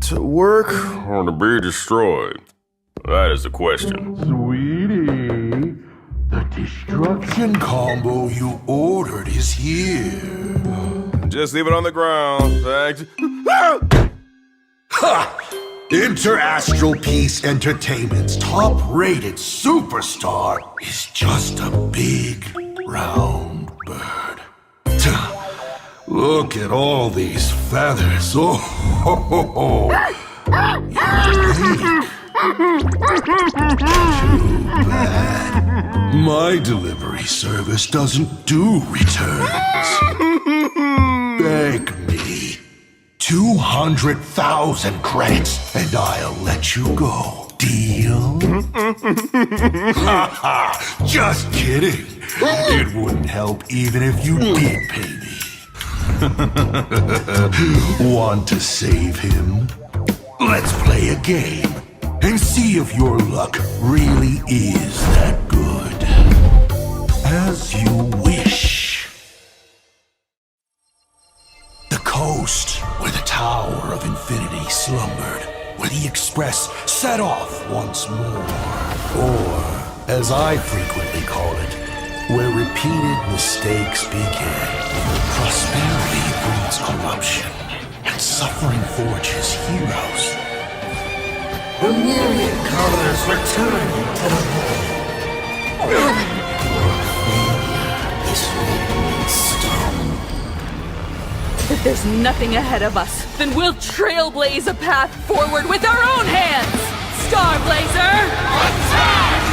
To work or to be destroyed? That is the question. Sweetie, the destruction combo you ordered is here. Just leave it on the ground, thanks. Ha! Interastral Peace Entertainment's top-rated superstar is just a big, round bird. Look at all these feathers. Oh, ho, ho, ho. Too bad. My delivery service doesn't do returns. Beg me. 200,000 credits and I'll let you go. Deal? Haha, just kidding. It wouldn't help even if you did pay me. Want to save him? Let's play a game and see if your luck really is that good. As you wish. The coast where the Tower of Infinity slumbered, where the Express set off once more. Or, as I frequently call it, where repeated mistakes began. Prosperity breeds corruption, and suffering forges heroes. The myriad colors returning to the world. Your failure is written in stone. If there's nothing ahead of us, then we'll trailblaze a path forward with our own hands! Starblazer! Attack!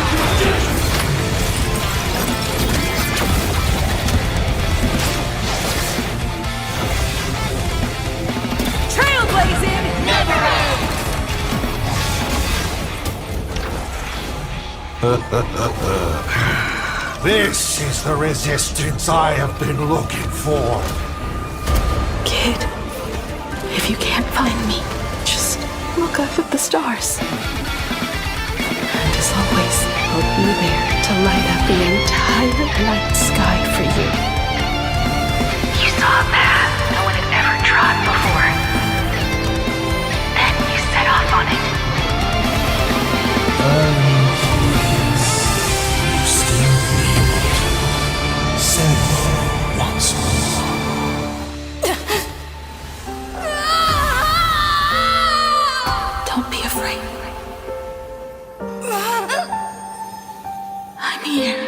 Trailblazing never ends! This is the resistance I have been looking for. Kid, if you can't find me, just look up at the stars. And as always, I'll be there to light up the entire night sky for you. You saw a path no one had ever trod before. Then you set off on it. Yes, you still feel it. Say once more. Don't be afraid. I'm here.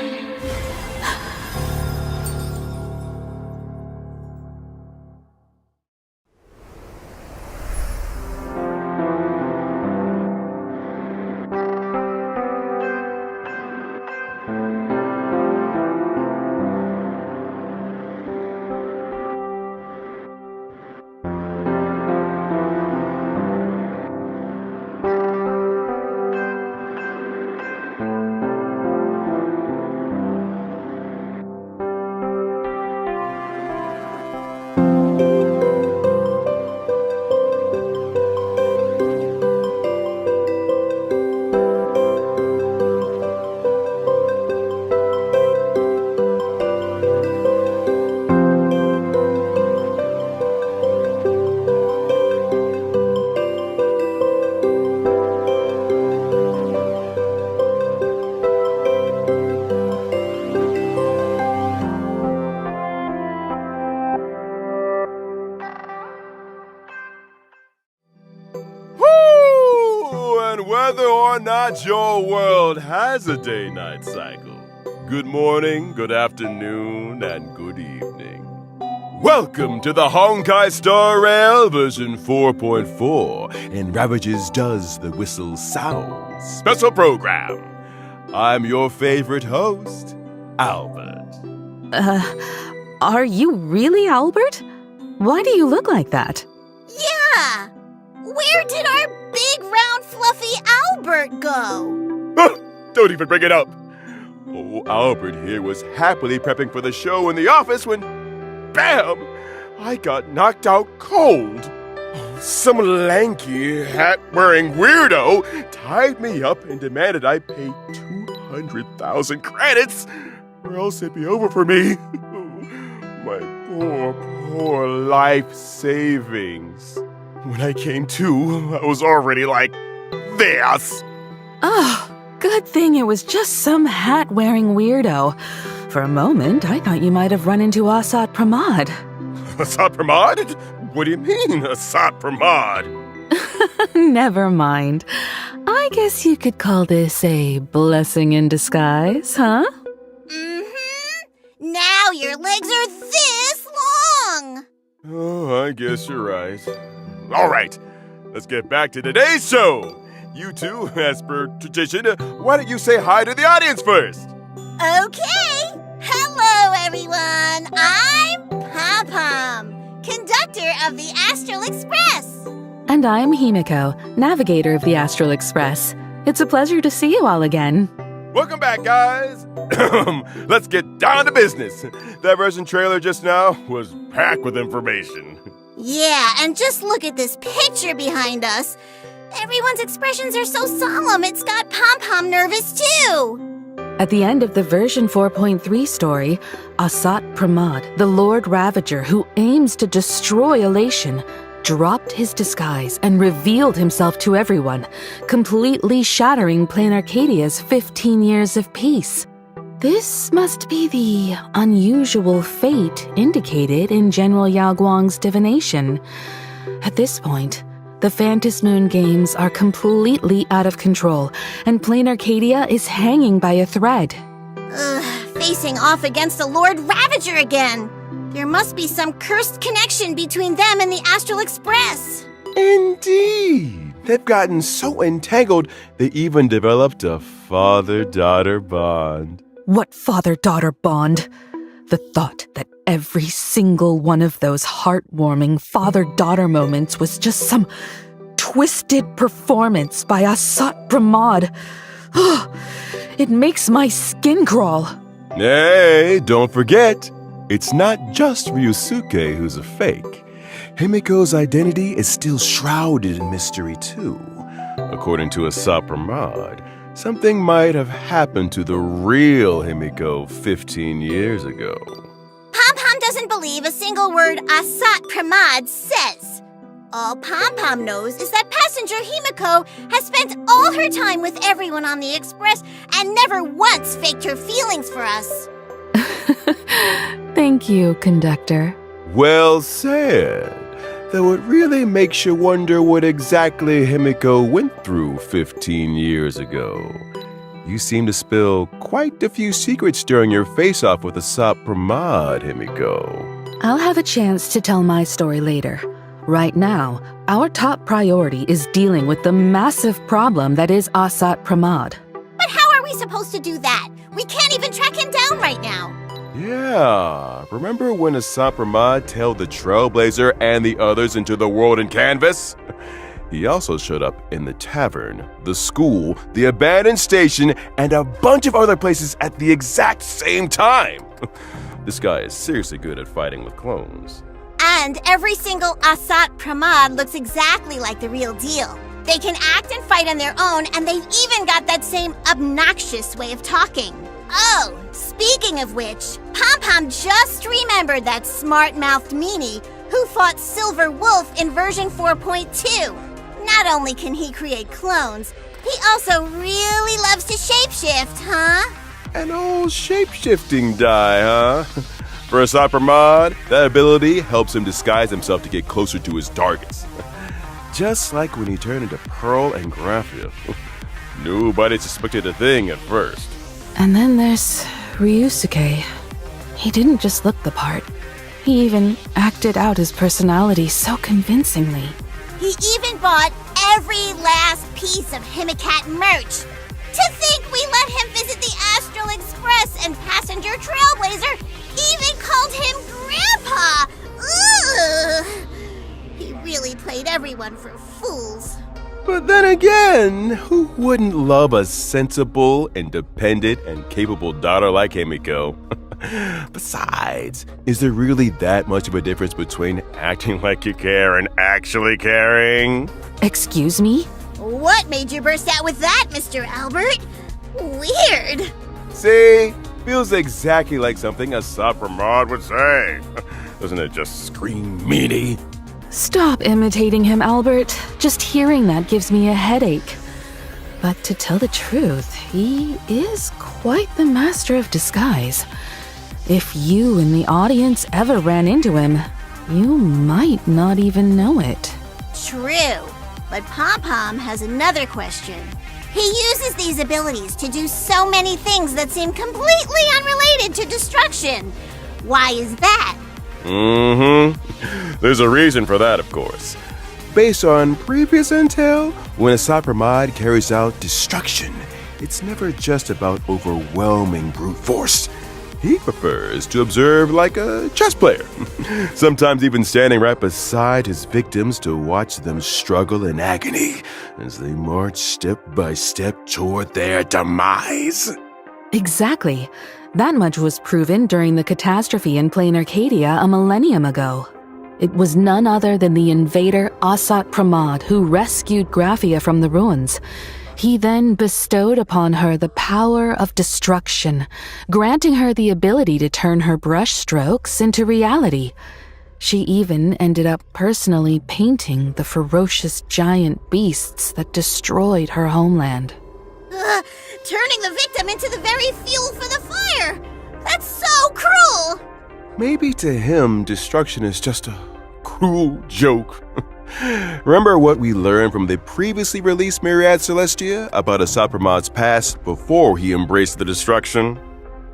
Whether or not your world has a day-night cycle, good morning, good afternoon, and good evening. Welcome to the Honkai Star Rail version 4.4 and Ravages Does the Whistle Sound special program. I'm your favorite host, Albert. Are you really Albert? Why do you look like that? Yeah! Where did our big, round, fluffy Albert go? Don't even bring it up. Oh, Albert here was happily prepping for the show in the office when, bam, I got knocked out cold. Some lanky, hat-wearing weirdo tied me up and demanded I pay 200,000 credits, or else it'd be over for me. My poor life savings. When I came to, I was already like this. Oh, good thing it was just some hat-wearing weirdo. For a moment, I thought you might have run into Asat Pramad. Asat Pramad? What do you mean, Asat Pramad? Never mind. I guess you could call this a blessing in disguise, huh? Mm-hmm. Now your legs are this long. Oh, I guess you're right. All right, let's get back to today's show. You two, as per tradition, why don't you say hi to the audience first? Okay. Hello, everyone. I'm Pom-Pom, conductor of the Astral Express. And I'm Himiko, navigator of the Astral Express. It's a pleasure to see you all again. Welcome back, guys. Let's get down to business. That version trailer just now was packed with information. Yeah, and just look at this picture behind us. Everyone's expressions are so solemn, it's got Pom-Pom nervous too. At the end of the version 4.3 story, Asat Pramad, the Lord Ravager who aims to destroy Elation, dropped his disguise and revealed himself to everyone, completely shattering Plain Arcadia's 15 years of peace. This must be the unusual fate indicated in General Yao Guang's divination. At this point, the Phantasmoon games are completely out of control, and Plain Arcadia is hanging by a thread. Facing off against the Lord Ravager again. There must be some cursed connection between them and the Astral Express. Indeed. They've gotten so entangled, they even developed a father-daughter bond. What father-daughter bond? The thought that every single one of those heartwarming father-daughter moments was just some twisted performance by Asat Pramad. It makes my skin crawl. Hey, don't forget, it's not just Ryusuke who's a fake. Himiko's identity is still shrouded in mystery too. According to Asat Pramad, something might have happened to the real Himiko 15 years ago. Pom-Pom doesn't believe a single word Asat Pramad says. All Pom-Pom knows is that passenger Himiko has spent all her time with everyone on the Express and never once faked her feelings for us. Thank you, conductor. Well said. Though it really makes you wonder what exactly Himiko went through 15 years ago. You seem to spill quite a few secrets during your face-off with Asat Pramad, Himiko. I'll have a chance to tell my story later. Right now, our top priority is dealing with the massive problem that is Asat Pramad. But how are we supposed to do that? We can't even track him down right now. Yeah, remember when Asat Pramad tailed the Trailblazer and the others into the world in canvas? He also showed up in the tavern, the school, the abandoned station, and a bunch of other places at the exact same time. This guy is seriously good at fighting with clones. And every single Asat Pramad looks exactly like the real deal. They can act and fight on their own, and they've even got that same obnoxious way of talking. Oh, speaking of which, Pom-Pom just remembered that smart-mouthed meanie who fought Silver Wolf in version 4.2. Not only can he create clones, he also really loves to shapeshift, huh? An old shape-shifting die, huh? For Asat Pramad, that ability helps him disguise himself to get closer to his targets. Just like when he turned into Pearl and Graphia. Nobody suspected a thing at first. And then there's Ryusuke. He didn't just look the part. He even acted out his personality so convincingly. He even bought every last piece of Himicat merch. To think we let him visit the Astral Express and passenger Trailblazer even called him Grandpa! Ugh! He really played everyone for fools. But then again, who wouldn't love a sensible, independent, and capable daughter like Himiko? Besides, is there really that much of a difference between acting like you care and actually caring? Excuse me? What made you burst out with that, Mr. Albert? Weird. See? Feels exactly like something Asat Pramad would say. Doesn't it just scream meanie? Stop imitating him, Albert. Just hearing that gives me a headache. But to tell the truth, he is quite the master of disguise. If you in the audience ever ran into him, you might not even know it. True, but Pom-Pom has another question. He uses these abilities to do so many things that seem completely unrelated to destruction. Why is that? There's a reason for that, of course. Based on previous intel, when Assad Pramad carries out destruction, it's never just about overwhelming brute force. He prefers to observe like a chess player, sometimes even standing right beside his victims to watch them struggle in agony as they march step by step toward their demise. Exactly. That much was proven during the catastrophe in Plain Arcadia a millennium ago. It was none other than the invader Assad Pramad who rescued Graphia from the ruins. He then bestowed upon her the power of destruction, granting her the ability to turn her brushstrokes into reality. She even ended up personally painting the ferocious giant beasts that destroyed her homeland. Turning the victim into the very fuel for the fire! That's so cruel! Maybe to him, destruction is just a cruel joke. Remember what we learned from the previously released Myriad Celestia about Assad Pramad's past before he embraced the destruction?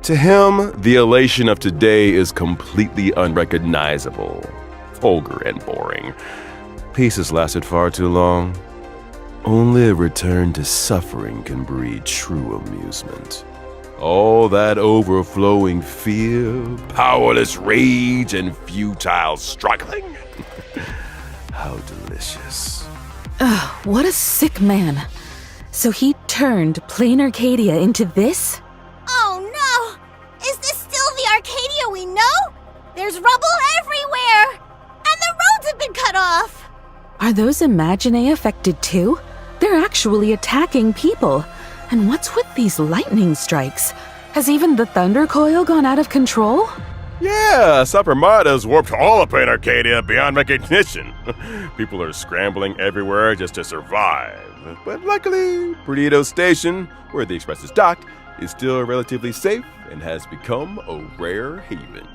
To him, the elation of today is completely unrecognizable, vulgar and boring. Peace has lasted far too long. Only a return to suffering can breed true amusement. All that overflowing fear, powerless rage, and futile struggling. How delicious. Ugh, what a sick man. So he turned Plain Arcadia into this? Oh no! Is this still the Arcadia we know? There's rubble everywhere! And the roads have been cut off! Are those Imaginae affected too? They're actually attacking people. And what's with these lightning strikes? Has even the Thunder Coil gone out of control? Yeah, Sapramada has warped all of Plain Arcadia beyond recognition. People are scrambling everywhere just to survive. But luckily, Perdido Station, where the express is docked, is still relatively safe and has become a rare haven.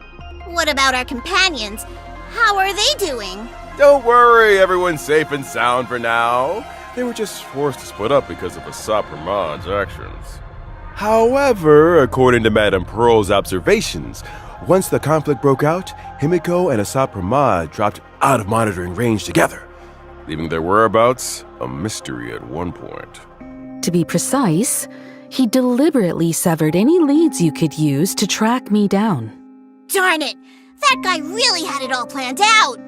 What about our companions? How are they doing? Don't worry, everyone's safe and sound for now. They were just forced to split up because of Assad Pramad's actions. However, according to Madame Pearl's observations, once the conflict broke out, Himiko and Assad Pramad dropped out of monitoring range together, leaving their whereabouts a mystery at one point. To be precise, he deliberately severed any leads you could use to track me down. Darn it! That guy really had it all planned out!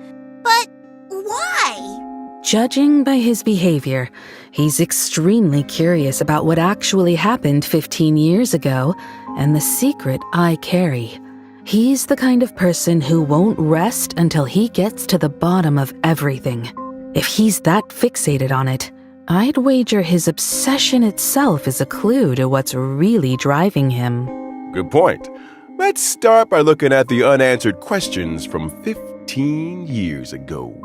But why? Judging by his behavior, he's extremely curious about what actually happened 15 years ago and the secret I carry. He's the kind of person who won't rest until he gets to the bottom of everything. If he's that fixated on it, I'd wager his obsession itself is a clue to what's really driving him. Good point. Let's start by looking at the unanswered questions from 15 years ago.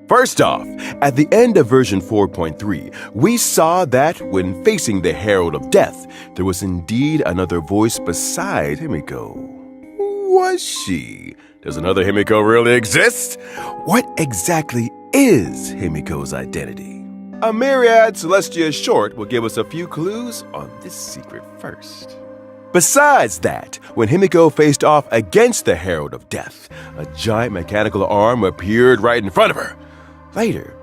First off, at the end of version 4.3, we saw that when facing the Herald of Death, there was indeed another voice beside Himiko. Was she? Does another Himiko really exist? What exactly is Himiko's identity? A Myriad Celestia short will give us a few clues on this secret first. Besides that, when Himiko faced off against the Herald of Death, a giant mechanical arm appeared right in front of her. Later,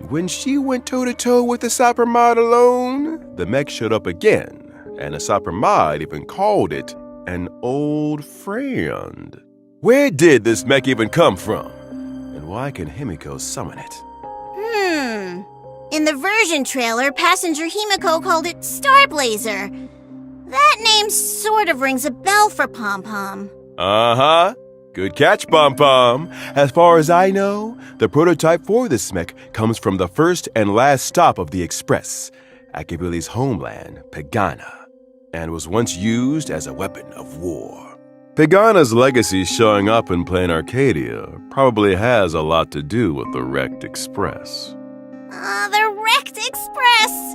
when she went toe-to-toe with the Sapramad alone, the mech showed up again, and the Sapramad even called it an old friend. Where did this mech even come from? And why can Himiko summon it? In the version trailer, Passenger Himiko called it Starblazer. That name sort of rings a bell for Pom-Pom. Uh-huh. Good catch, Pom-Pom. As far as I know, the prototype for this mech comes from the first and last stop of the Express, Akabili's homeland, Pagana, and was once used as a weapon of war. Pegana's legacy showing up in plain Arcadia probably has a lot to do with the wrecked Express. The wrecked Express!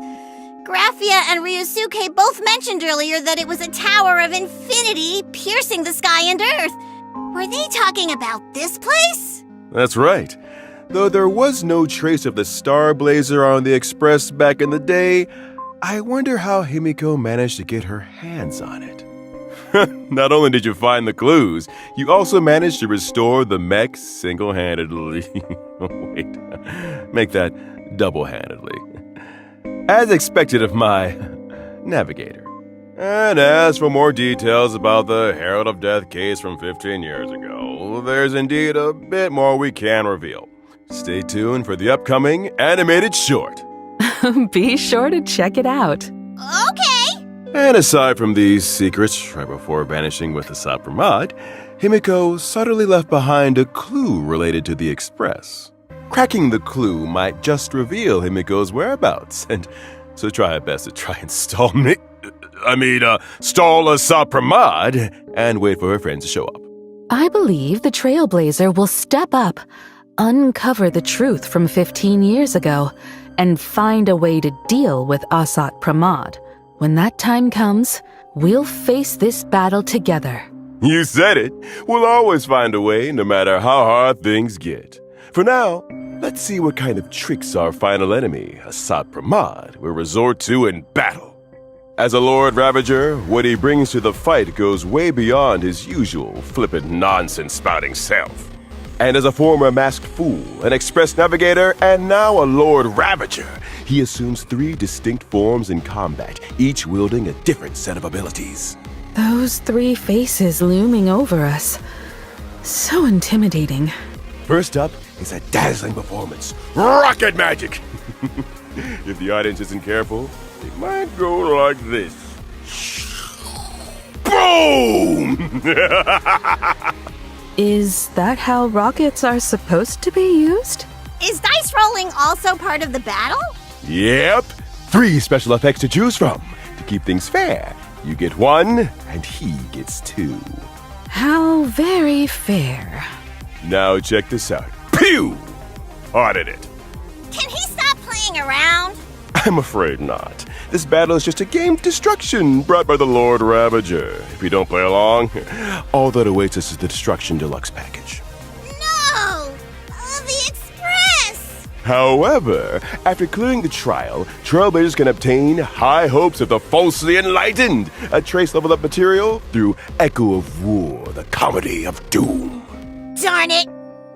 Graphia and Ryusuke both mentioned earlier that it was a tower of infinity piercing the sky and earth. Were they talking about this place? That's right. Though there was no trace of the Star Blazer on the Express back in the day, I wonder how Himiko managed to get her hands on it. Not only did you find the clues, you also managed to restore the mech single-handedly. Wait, make that double-handedly. As expected of my navigator. And as for more details about the Herald of Death case from 15 years ago, there's indeed a bit more we can reveal. Stay tuned for the upcoming animated short. Be sure to check it out. Okay! And aside from these secrets, right before vanishing with the Sapramad, Himiko subtly left behind a clue related to the Express. Cracking the clue might just reveal Himiko's whereabouts, and so try our best to try and stall a Sapramad and wait for her friends to show up. I believe the Trailblazer will step up, uncover the truth from 15 years ago, and find a way to deal with Asat Pramad. When that time comes, we'll face this battle together. You said it. We'll always find a way, no matter how hard things get. For now, let's see what kind of tricks our final enemy, Asat Pramad, will resort to in battle. As a Lord Ravager, what he brings to the fight goes way beyond his usual flippant nonsense-spouting self. And as a former masked fool, an express navigator, and now a Lord Ravager, he assumes 3 distinct forms in combat, each wielding a different set of abilities. Those 3 faces looming over us. So intimidating. First up is a dazzling performance. Rocket magic! If the audience isn't careful, it might go like this. Boom! Is that how rockets are supposed to be used? Is dice rolling also part of the battle? Yep. 3 special effects to choose from. To keep things fair, you get 1 and he gets 2. How very fair. Now check this out. Pew! Hearted it. Can he stop playing around? I'm afraid not. This battle is just a game of destruction brought by the Lord Ravager. If you don't play along, all that awaits us is the Destruction Deluxe package. No! The Express! However, after clearing the trial, Trailblazers can obtain High Hopes of the Falsely Enlightened, a trace level up material through Echo of War, the Comedy of Doom. Darn it!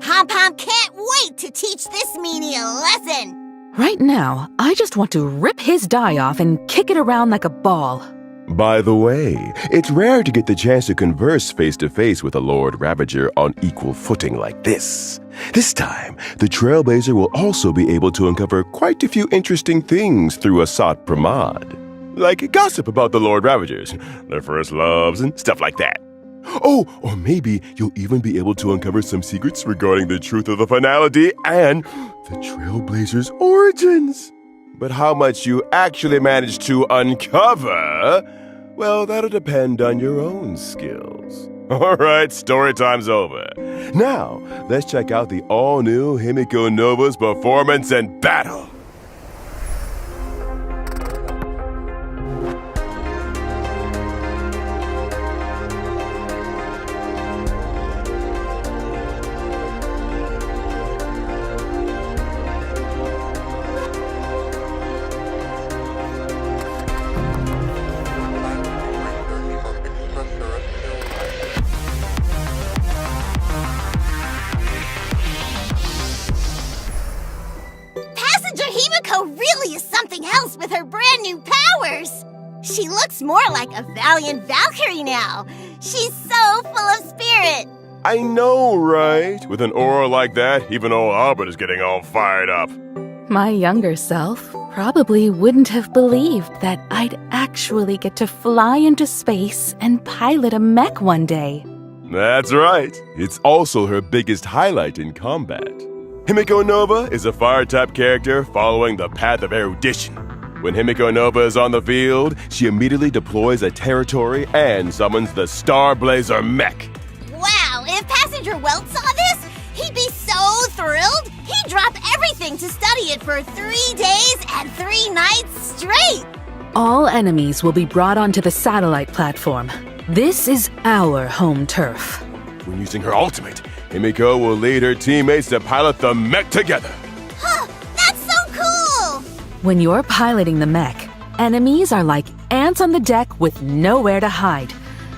Pom-Pom can't wait to teach this meanie a lesson! Right now, I just want to rip his die off and kick it around like a ball. By the way, it's rare to get the chance to converse face-to-face with a Lord Ravager on equal footing like this. This time, the Trailblazer will also be able to uncover quite a few interesting things through Asat Pramad. Like gossip about the Lord Ravagers, their first loves, and stuff like that. Oh, or maybe you'll even be able to uncover some secrets regarding the truth of the finality and the Trailblazers' origins. But how much you actually manage to uncover, well, that'll depend on your own skills. All right, story time's over. Now, let's check out the all-new Himiko Nova's performance and battle. Really is something else with her brand new powers. She looks more like a valiant Valkyrie now. She's so full of spirit. I know, right? With an aura like that, even old Albert is getting all fired up. My younger self probably wouldn't have believed that I'd actually get to fly into space and pilot a mech one day. That's right. It's also her biggest highlight in combat. Himiko Nova is a fire-type character following the path of erudition. When Himiko Nova is on the field, she immediately deploys a territory and summons the Star Blazer mech. Wow, if Passenger Welt saw this, he'd be so thrilled, he'd drop everything to study it for 3 days and 3 nights straight. All enemies will be brought onto the satellite platform. This is our home turf. When using her ultimate, Himiko will lead her teammates to pilot the mech together. Huh, that's so cool! When you're piloting the mech, enemies are like ants on the deck with nowhere to hide.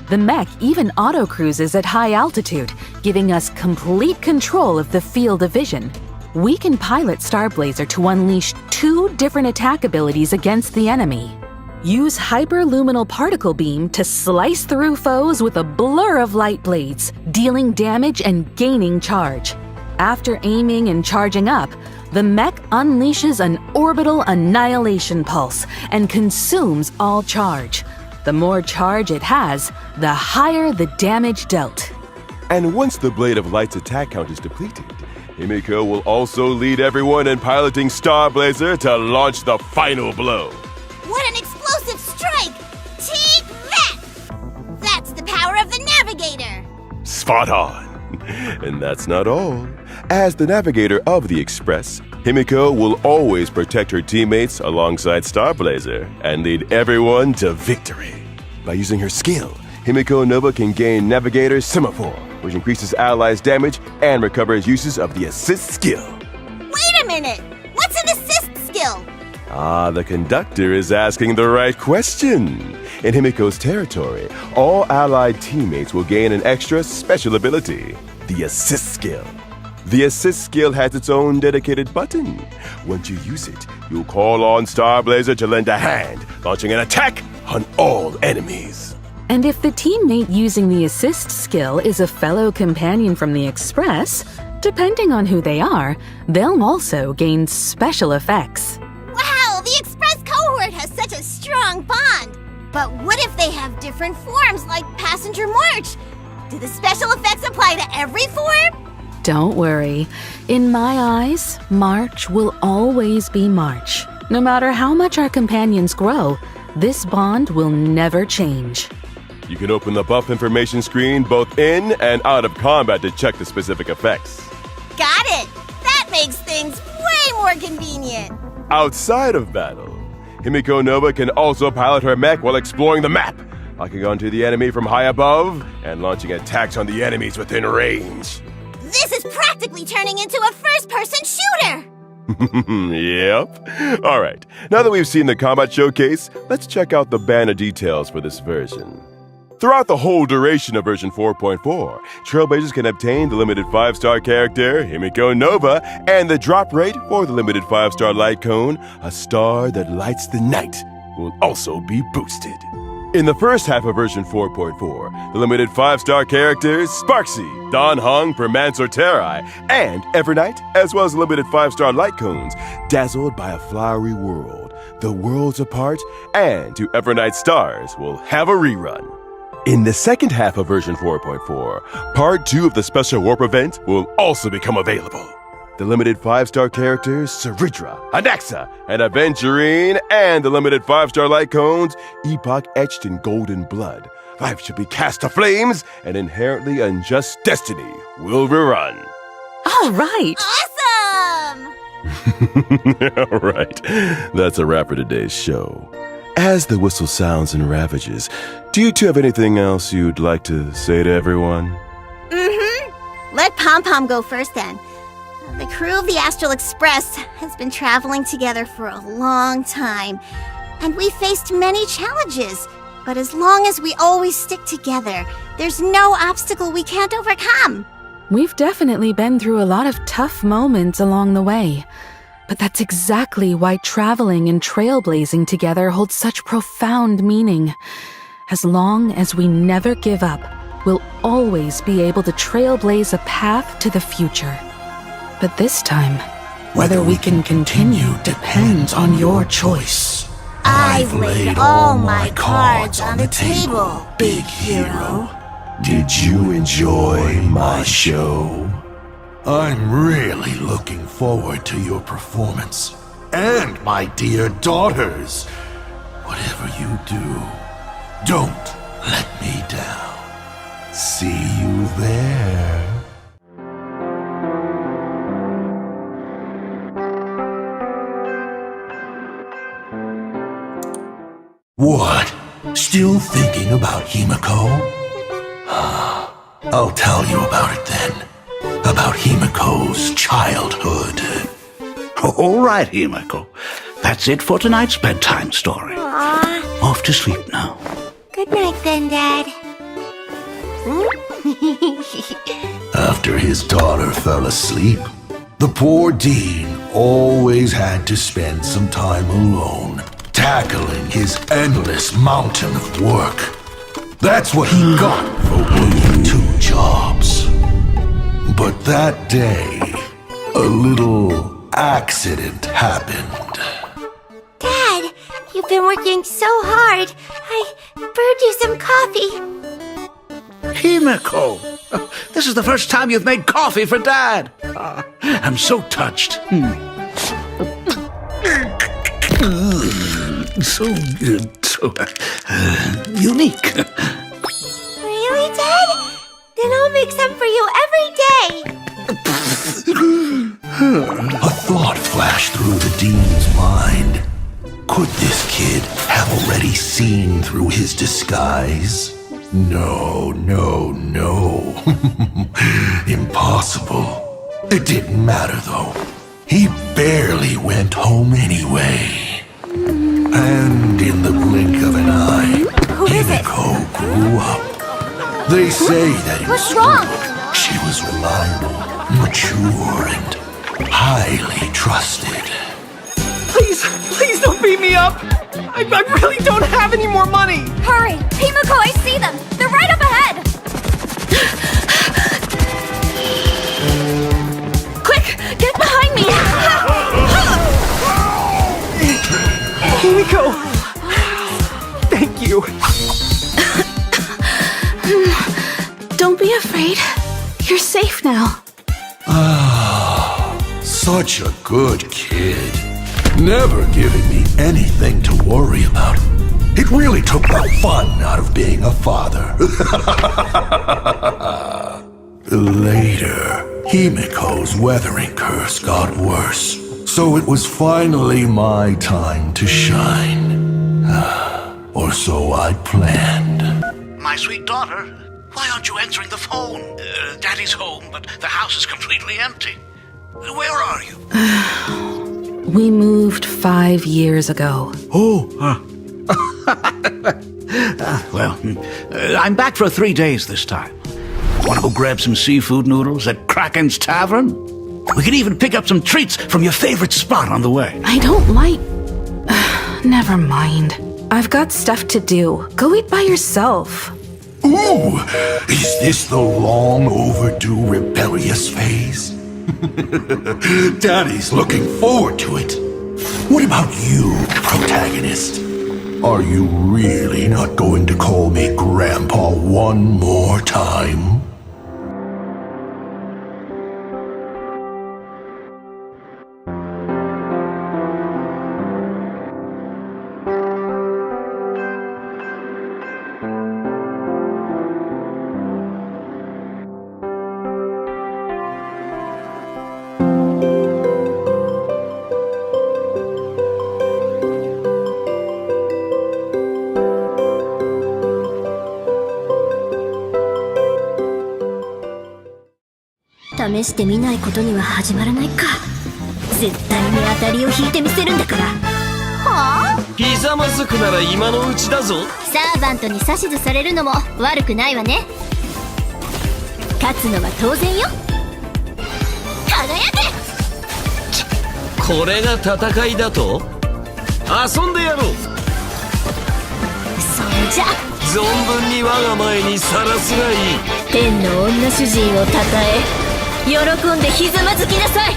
The mech even auto-cruises at high altitude, giving us complete control of the field of vision. We can pilot Starblazer to unleash 2 different attack abilities against the enemy. Use hyperluminal particle beam to slice through foes with a blur of light blades, dealing damage and gaining charge. After aiming and charging up, the mech unleashes an orbital annihilation pulse and consumes all charge. The more charge it has, the higher the damage dealt. And once the Blade of Light's attack count is depleted, Himiko will also lead everyone in piloting Starblazer to launch the final blow. What an explosive strike! Take that! That's the power of the Navigator! Spot on! And that's not all. As the navigator of the Express, Himiko will always protect her teammates alongside Starblazer and lead everyone to victory. By using her skill, Himiko Nova can gain Navigator Semaphore, which increases allies' damage and recovers uses of the assist skill. Wait a minute! What's an assist skill? The conductor is asking the right question. In Himiko's territory, all allied teammates will gain an extra special ability, the assist skill. The assist skill has its own dedicated button. Once you use it, you'll call on Starblazer to lend a hand, launching an attack on all enemies. And if the teammate using the assist skill is a fellow companion from the Express, depending on who they are, they'll also gain special effects. Wow, the Express cohort has such a strong bond! But what if they have different forms like Passenger March? Do the special effects apply to every form? Don't worry. In my eyes, March will always be March. No matter how much our companions grow, this bond will never change. You can open the buff information screen both in and out of combat to check the specific effects. Got it! That makes things way more convenient! Outside of battle, Himiko Nova can also pilot her mech while exploring the map, locking onto the enemy from high above and launching attacks on the enemies within range. This is practically turning into a first-person shooter! Yep. All right, now that we've seen the combat showcase, let's check out the banner details for this version. Throughout the whole duration of version 4.4, Trailblazers can obtain the limited 5-star character, Himiko Nova, and the drop rate for the limited 5-star light cone, a star that lights the night, will also be boosted. In the first half of version 4.4, the limited 5-star characters, Sparksy, Don Hung, Permancer Terrai, and Evernight, as well as the limited 5-star light cones, dazzled by a flowery world, the worlds apart, and to Evernight stars will have a rerun. In the second half of version 4.4, part 2 of the special warp event will also become available. The limited 5-star characters, Ceridra, Anaxa, and Aventurine, and the limited 5-star light cones, Epoch etched in golden blood. Life should be cast to flames, and inherently unjust destiny will rerun. All right! Awesome! All right, that's a wrap for today's show. As the whistle sounds and ravages, do you two have anything else you'd like to say to everyone? Let Pom Pom go first then. The crew of the Astral Express has been traveling together for a long time, and we faced many challenges. But as long as we always stick together, there's no obstacle we can't overcome. We've definitely been through a lot of tough moments along the way. But that's exactly why traveling and trailblazing together holds such profound meaning. As long as we never give up, we'll always be able to trailblaze a path to the future. But this time, whether we can continue depends on your choice. I've laid all my cards on the table, big hero. Did you enjoy my show? I'm really looking forward to your performance. and my dear daughters. Whatever you do, don't let me down. See you there. What? Still thinking about Himiko? I'll tell you about it then. About Himiko's childhood. All right, Himiko. That's it for tonight's bedtime story. Aww. Off to sleep now. Good night then, Dad. After his daughter fell asleep, the poor Dean always had to spend some time alone, tackling his endless mountain of work. That's what he got for working 2 jobs. But that day, a little accident happened. Dad, you've been working so hard. I brewed you some coffee. Himiko! This is the first time you've made coffee for Dad. I'm so touched. So good, so unique. Really, Dad? Then I'll make some for you every day. A thought flashed through the Dean's mind. Could this kid have already seen through his disguise? No. Impossible. It didn't matter, though. He barely went home anyway. And in the blink of an eye, Himiko grew up. They say that in What's school, wrong? she was reliable, mature, and highly trusted. Please don't beat me up! I really don't have any more money! Hurry! Himiko, I see them! They're right up ahead! Quick, get behind me! Himiko! Thank you. Don't be afraid. You're safe now. Such a good kid. Never giving me anything to worry about. It really took the fun out of being a father. Later, Himiko's weathering curse got worse, so it was finally my time to shine. Or so I'd planned. My sweet daughter, why aren't you answering the phone? Daddy's home, but the house is completely empty. Where are you? We moved 5 years ago. I'm back for 3 days this time. Want to go grab some seafood noodles at Kraken's Tavern? We can even pick up some treats from your favorite spot on the way. I don't like... Never mind. I've got stuff to do. Go eat by yourself. Ooh, is this the long overdue rebellious phase? Daddy's looking forward to it. What about you, protagonist? Are you really not going to call me Grandpa one more time?試してみないことには始まらないか。絶対に当たりを引いてみせるんだから。はあ？ひざまずくなら今のうちだぞ。サーバントに指図されるのも悪くないわね。勝つのは当然よ。輝け！これが戦いだと？遊んでやろう。それじゃ存分に我が前にさらすがいい。天の女主人をたたえ、喜んでひざまずきなさい。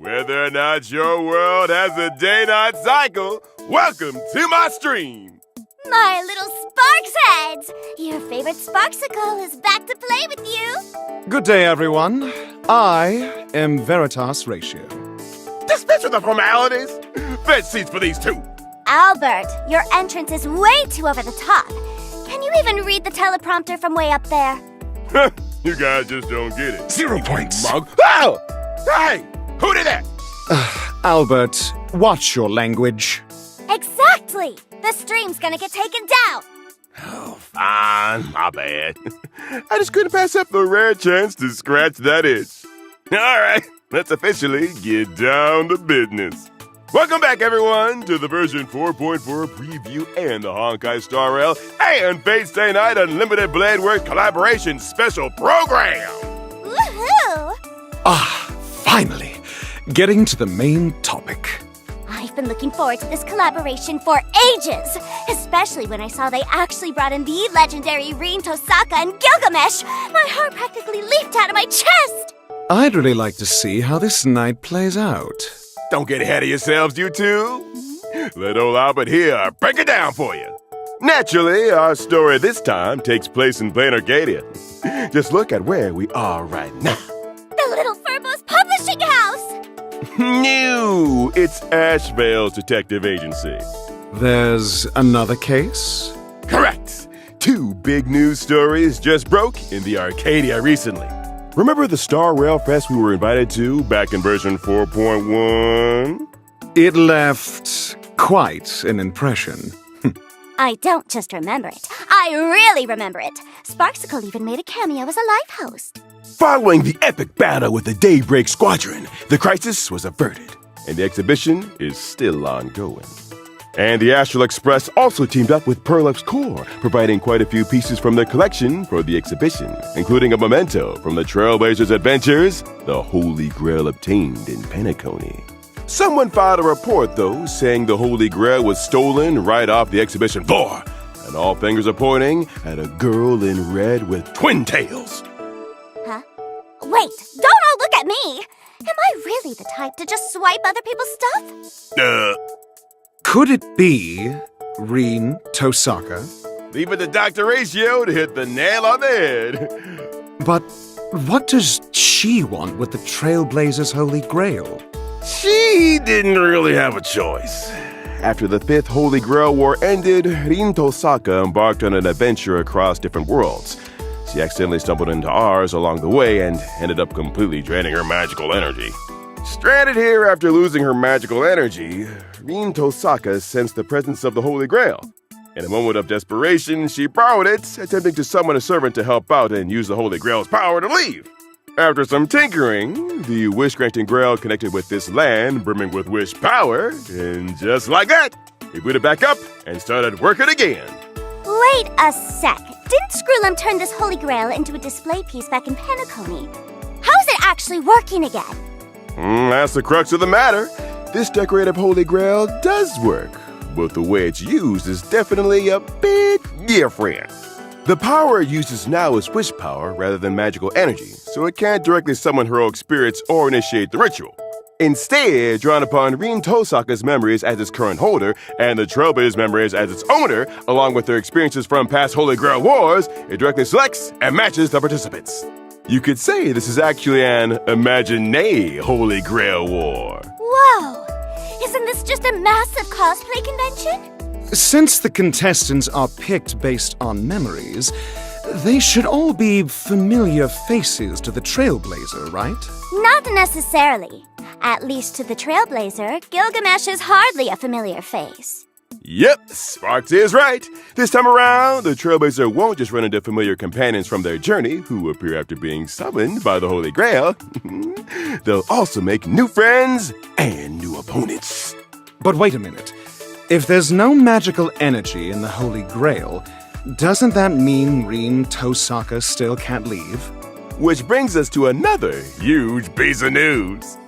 Whether or not your world has a day-night cycle, welcome to my stream. My little Sparks heads! Your favorite Sparksicle is back to play with you! Good day, everyone. I am Veritas Ratio. Dispense with the formalities. Bed seats for these two. Albert, your entrance is way too over the top. Can you even read the teleprompter from way up there? You guys just don't get it. 0 points. Mug. Oh! Hey! Who did that? Albert, watch your language. Exactly! The stream's gonna get taken down! Oh, fine. My bad. I just couldn't pass up the rare chance to scratch that itch. All right, let's officially get down to business. Welcome back, everyone, to the version 4.4 preview and the Honkai Star Rail and Fate Stay Night Unlimited Blade Works collaboration special program. Woohoo! Finally, getting to the main topic. I've been looking forward to this collaboration for ages, especially when I saw they actually brought in the legendary Rin Tosaka and Gilgamesh. My heart practically leaped out of my chest. I'd really like to see how this night plays out. Don't get ahead of yourselves, you two. Let old Albert here break it down for you. Naturally, our story this time takes place in plain Arcadia. Just look at where we are right now. The Little Furbo's publishing house! No, it's Ashvale's detective agency. There's another case? Correct. Two big news stories just broke in the Arcadia recently. Remember the Star Rail Fest we were invited to back in version 4.1? It left quite an impression. I don't just remember it. I really remember it. Sparksicle even made a cameo as a live host. Following the epic battle with the Daybreak Squadron, the crisis was averted, and the exhibition is still ongoing. And the Astral Express also teamed up with Perlux Core, providing quite a few pieces from their collection for the exhibition, including a memento from the Trailblazers' adventures, the Holy Grail obtained in Penacony. Someone filed a report, though, saying the Holy Grail was stolen right off the exhibition floor, and all fingers are pointing at a girl in red with twin tails. Huh? Wait, don't all look at me! Am I really the type to just swipe other people's stuff? Could it be Rin Tosaka? Leave it to Dr. Ratio to hit the nail on the head. But what does she want with the Trailblazers' Holy Grail? She didn't really have a choice. After the Fifth Holy Grail War ended, Rin Tosaka embarked on an adventure across different worlds. She accidentally stumbled into ours along the way and ended up completely draining her magical energy. Stranded here after losing her magical energy, Rin Tosaka sensed the presence of the Holy Grail. In a moment of desperation, she borrowed it, attempting to summon a servant to help out and use the Holy Grail's power to leave. After some tinkering, the wish-granting Grail connected with this land brimming with wish power, and just like that, he booted back up and started working again. Wait a sec. Didn't Screwlum turn this Holy Grail into a display piece back in Penacony? How is it actually working again? That's the crux of the matter. This decorative Holy Grail does work, but the way it's used is definitely a bit different. The power it uses now is wish power rather than magical energy, so it can't directly summon heroic spirits or initiate the ritual. Instead, drawing upon Rin Tosaka's memories as its current holder and the Trailblazers' memories as its owner, along with their experiences from past Holy Grail wars, it directly selects and matches the participants. You could say this is actually an Imagine Holy Grail War. Whoa! Isn't this just a massive cosplay convention? Since the contestants are picked based on memories, they should all be familiar faces to the Trailblazer, right? Not necessarily. At least to the Trailblazer, Gilgamesh is hardly a familiar face. Yep, Sparks is right. This time around, the Trailblazer won't just run into familiar companions from their journey who appear after being summoned by the Holy Grail. They'll also make new friends and new opponents. But wait a minute. If there's no magical energy in the Holy Grail, doesn't that mean Rin Tosaka still can't leave? Which brings us to another huge piece of news.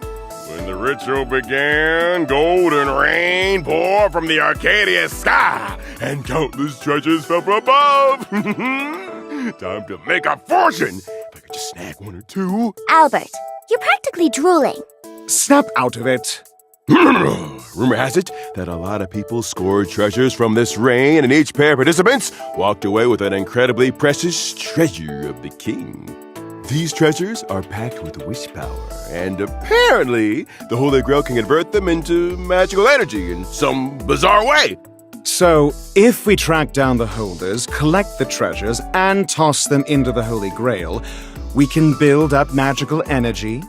When the ritual began, golden rain poured from the Arcadia sky, and countless treasures fell from above. Time to make a fortune. If I could just snag one or two. Albert, you're practically drooling. Snap out of it. Rumor has it that a lot of people scored treasures from this rain, and each pair of participants walked away with an incredibly precious treasure of the king. These treasures are packed with wish power, and apparently the Holy Grail can convert them into magical energy in some bizarre way. So, if we track down the holders, collect the treasures, and toss them into the Holy Grail, we can build up magical energy.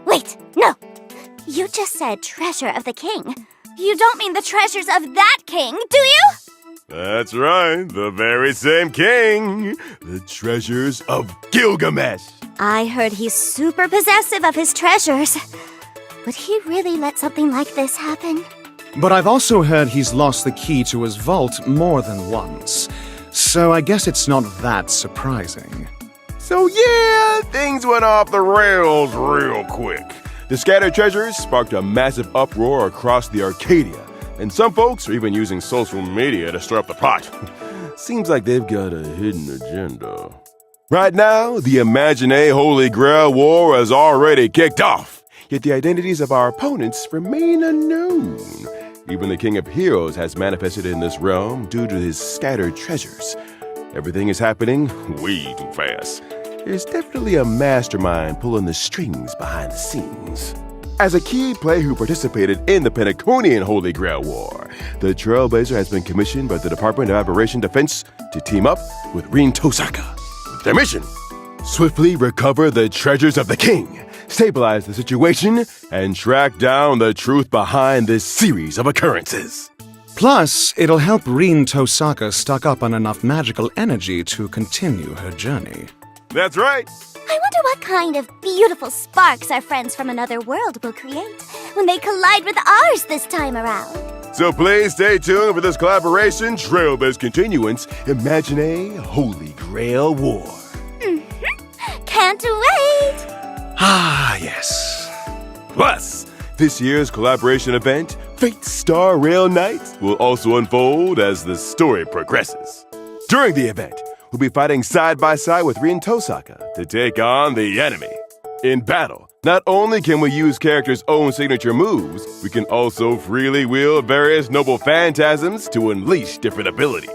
Wait, no. You just said treasure of the king. You don't mean the treasures of that king, do you? That's right, the very same king. The treasures of Gilgamesh. I heard he's super possessive of his treasures. Would he really let something like this happen? But I've also heard he's lost the key to his vault more than once. So I guess it's not that surprising. So yeah, things went off the rails real quick. The scattered treasures sparked a massive uproar across the Arcadia, and some folks are even using social media to stir up the pot. Seems like they've got a hidden agenda. Right now, the Imagine Holy Grail War has already kicked off, yet the identities of our opponents remain unknown. Even the King of Heroes has manifested in this realm due to his scattered treasures. Everything is happening way too fast. There's definitely a mastermind pulling the strings behind the scenes. As a key player who participated in the Pentaconian Holy Grail War, the Trailblazer has been commissioned by the Department of Aberration Defense to team up with Rin Tosaka. With their mission, swiftly recover the treasures of the king, stabilize the situation, and track down the truth behind this series of occurrences. Plus, it'll help Rin Tosaka stock up on enough magical energy to continue her journey. That's right. I wonder what kind of beautiful sparks our friends from another world will create when they collide with ours this time around. So please stay tuned for this collaboration, Trailblaze Continuance, Imagine Holy Grail War. Can't wait! Ah, yes. Plus, this year's collaboration event, Fate Star Rail Night, will also unfold as the story progresses. During the event, we'll be fighting side by side with Rin Tosaka to take on the enemy. In battle, not only can we use characters' own signature moves, we can also freely wield various noble phantasms to unleash different abilities.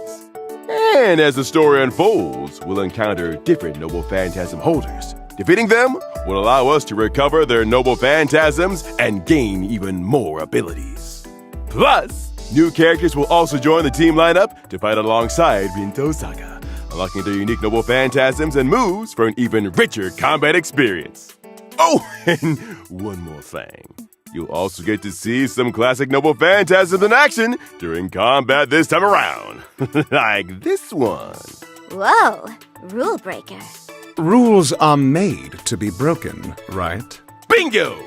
And as the story unfolds, we'll encounter different noble phantasm holders. Defeating them will allow us to recover their noble phantasms and gain even more abilities. Plus, new characters will also join the team lineup to fight alongside Rin Tosaka, unlocking their unique noble phantasms and moves for an even richer combat experience. Oh, and one more thing. You'll also get to see some classic noble phantasms in action during combat this time around. Like this one. Whoa, rule breaker. Rules are made to be broken, right? Bingo!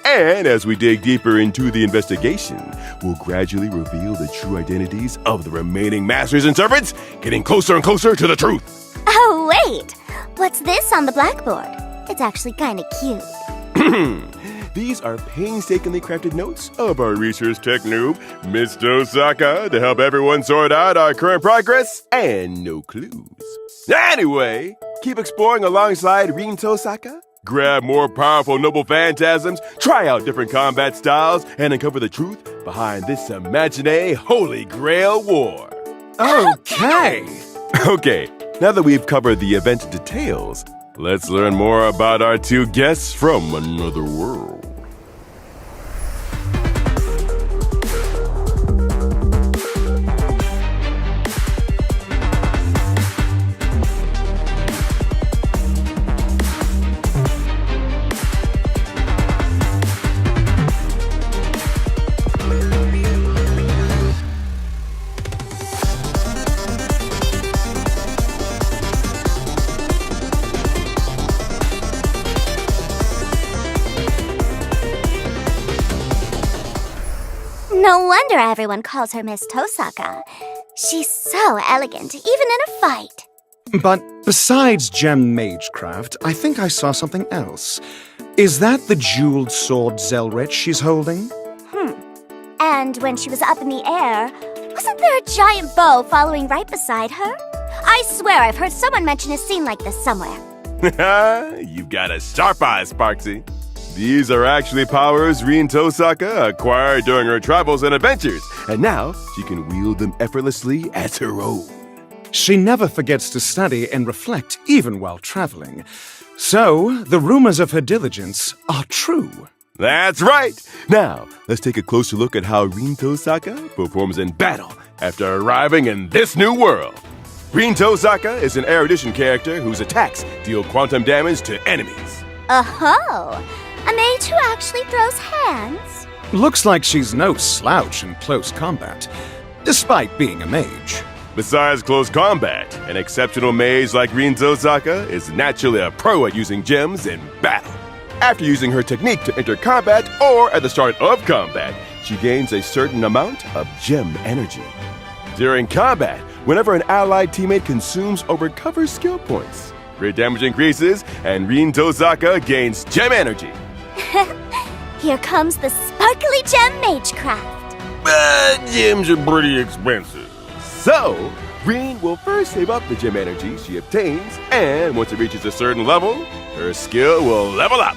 And as we dig deeper into the investigation, we'll gradually reveal the true identities of the remaining masters and servants, getting closer and closer to the truth. Oh, wait! What's this on the blackboard? It's actually kinda cute. These are painstakingly crafted notes of our research tech noob, Miss Tosaka, to help everyone sort out our current progress and no clues. Anyway, keep exploring alongside Rin Tosaka. Grab more powerful noble phantasms, try out different combat styles, and uncover the truth behind this Imagine Holy Grail War. Okay! Okay, now that we've covered the event details, let's learn more about our two guests from another world. No wonder everyone calls her Miss Tosaka. She's so elegant, even in a fight. But besides gem magecraft, I think I saw something else. Is that the jeweled sword Zelrich she's holding? And when she was up in the air, wasn't there a giant bow following right beside her? I swear I've heard someone mention a scene like this somewhere. You've got a sharp eye, Sparksy. These are actually powers Rin Tosaka acquired during her travels and adventures, and now she can wield them effortlessly as her own. She never forgets to study and reflect even while traveling. So, the rumors of her diligence are true. That's right! Now, let's take a closer look at how Rin Tosaka performs in battle after arriving in this new world. Rin Tosaka is an erudition character whose attacks deal quantum damage to enemies. Oh, a mage who actually throws hands? Looks like she's no slouch in close combat, despite being a mage. Besides close combat, an exceptional mage like Rin Tosaka is naturally a pro at using gems in battle. After using her technique to enter combat or at the start of combat, she gains a certain amount of gem energy. During combat, whenever an allied teammate consumes or recovers skill points, crit damage increases and Rin Tosaka gains gem energy. Here comes the sparkly gem magecraft. But gems are pretty expensive. So, Rin will first save up the gem energy she obtains, and once it reaches a certain level, her skill will level up.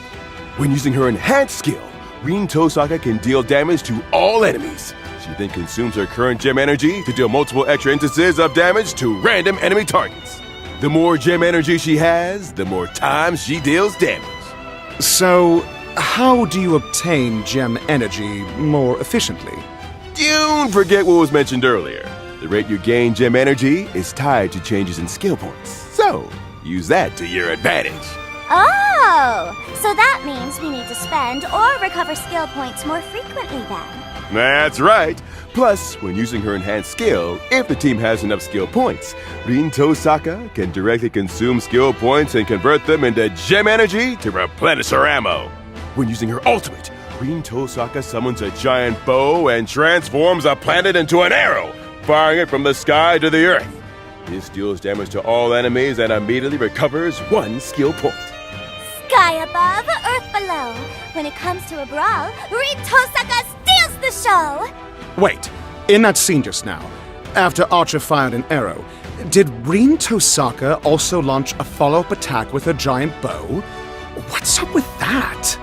When using her enhanced skill, Rin Tosaka can deal damage to all enemies. She then consumes her current gem energy to deal multiple extra instances of damage to random enemy targets. The more gem energy she has, the more times she deals damage. So, how do you obtain gem energy more efficiently? Don't forget what was mentioned earlier. The rate you gain gem energy is tied to changes in skill points. So, use that to your advantage. Oh, so that means we need to spend or recover skill points more frequently then. That's right. Plus, when using her enhanced skill, if the team has enough skill points, Rin Tosaka can directly consume skill points and convert them into gem energy to replenish her ammo. When using her ultimate, Rin Tosaka summons a giant bow and transforms a planet into an arrow, firing it from the sky to the earth. This deals damage to all enemies and immediately recovers 1 skill point. Sky above, earth below. When it comes to a brawl, Rin Tosaka steals the show! Wait, in that scene just now, after Archer fired an arrow, did Rin Tosaka also launch a follow-up attack with a giant bow? What's up with that?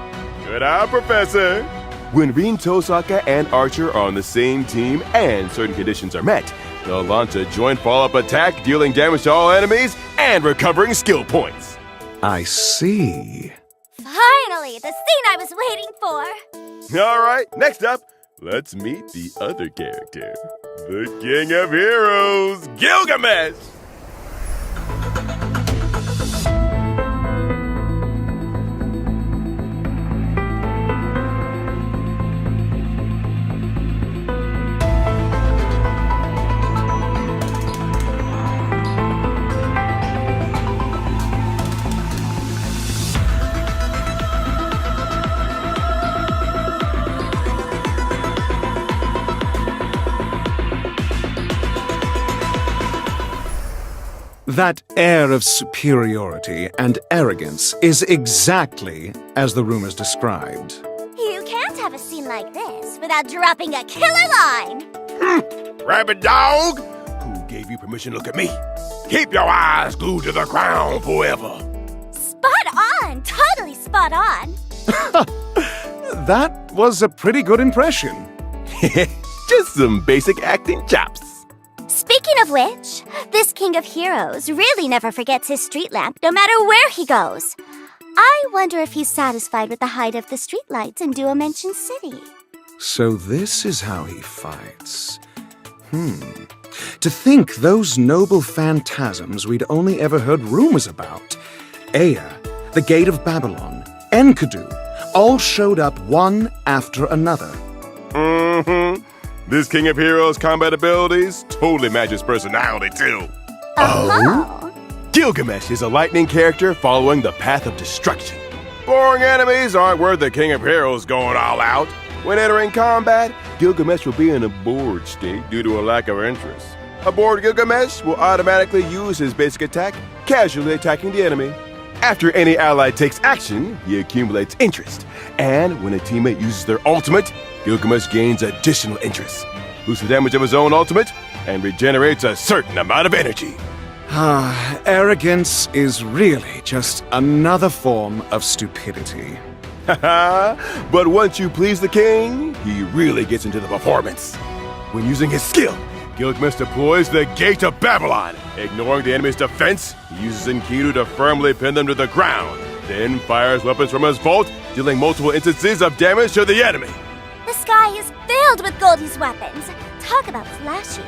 Good eye, Professor! When Rin Tosaka and Archer are on the same team and certain conditions are met, they'll launch a joint follow-up attack dealing damage to all enemies and recovering skill points. I see. Finally, the scene I was waiting for! All right, next up, let's meet the other character, the King of Heroes, Gilgamesh! That air of superiority and arrogance is exactly as the rumors described. You can't have a scene like this without dropping a killer line! Rabbit dog! Who gave you permission to look at me? Keep your eyes glued to the ground forever! Spot on! Totally spot on! That was a pretty good impression. Just some basic acting chops. Speaking of which, this King of Heroes really never forgets his street lamp no matter where he goes. I wonder if he's satisfied with the height of the streetlights in Duo-Mention City. So this is how he fights. To think those noble phantasms we'd only ever heard rumors about, Ea, the Gate of Babylon, Enkidu, all showed up one after another. This King of Heroes' combat abilities totally match his personality, too. Oh? Gilgamesh is a lightning character following the path of destruction. Boring enemies aren't worth the King of Heroes going all out. When entering combat, Gilgamesh will be in a bored state due to a lack of interest. A bored Gilgamesh will automatically use his basic attack, casually attacking the enemy. After any ally takes action, he accumulates interest. And when a teammate uses their ultimate, Gilgamesh gains additional interest, boosts the damage of his own ultimate, and regenerates a certain amount of energy. Arrogance is really just another form of stupidity. But once you please the king, he really gets into the performance. When using his skill, Gilgamesh deploys the Gate of Babylon. Ignoring the enemy's defense, he uses Enkidu to firmly pin them to the ground, then fires weapons from his vault, dealing multiple instances of damage to the enemy. The sky is filled with Goldie's weapons. Talk about flashy.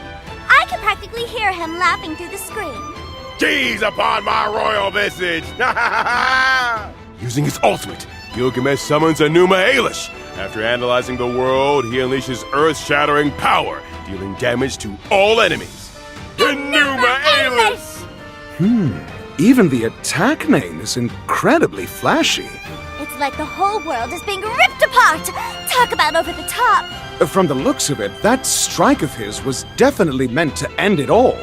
I can practically hear him laughing through the screen. Gaze upon my royal visage! Using his ultimate, Gilgamesh summons Enuma Elish. After analyzing the world, he unleashes earth-shattering power, dealing damage to all enemies. Enuma Elish! Even the attack name is incredibly flashy. It's like the whole world is being ripped apart. Talk about over the top. From the looks of it, that strike of his was definitely meant to end it all.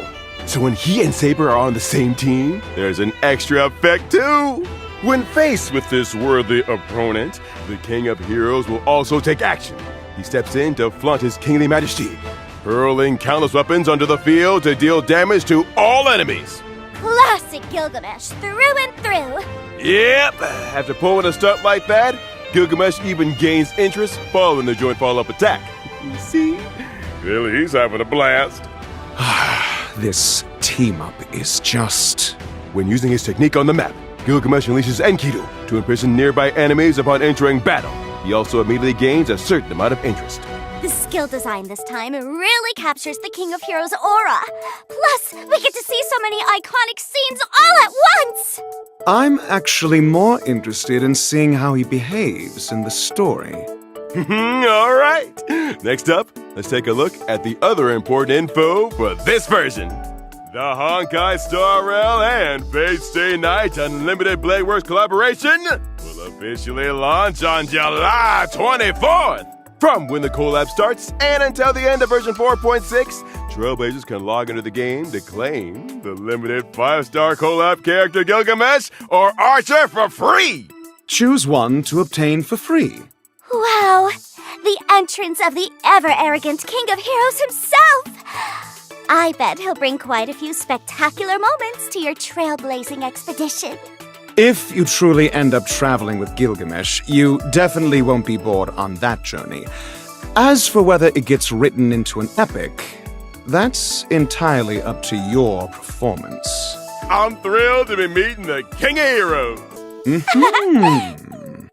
So when he and Saber are on the same team, there's an extra effect too. When faced with this worthy opponent, the King of Heroes will also take action. He steps in to flaunt his kingly majesty, hurling countless weapons onto the field to deal damage to all enemies. Classic Gilgamesh, through and through. Yep, after pulling a stunt like that, Gilgamesh even gains interest following the joint follow-up attack. You see? Really, he's having a blast. This team-up is just... When using his technique on the map, Gilgamesh unleashes Enkidu to imprison nearby enemies upon entering battle. He also immediately gains a certain amount of interest. The skill design this time really captures the King of Heroes aura. Plus, we get to see so many iconic scenes all at once! I'm actually more interested in seeing how he behaves in the story. All right. Next up, let's take a look at the other important info for this version. The Honkai Star Rail and Fate Stay Night Unlimited Bladeworks collaboration will officially launch on July 24th. From when the collab starts and until the end of version 4.6, Trailblazers can log into the game to claim the limited 5-star collab character Gilgamesh or Archer for free. Choose one to obtain for free. Wow, the entrance of the ever-arrogant King of Heroes himself! I bet he'll bring quite a few spectacular moments to your trailblazing expedition. If you truly end up traveling with Gilgamesh, you definitely won't be bored on that journey. As for whether it gets written into an epic, that's entirely up to your performance. I'm thrilled to be meeting the King of Heroes.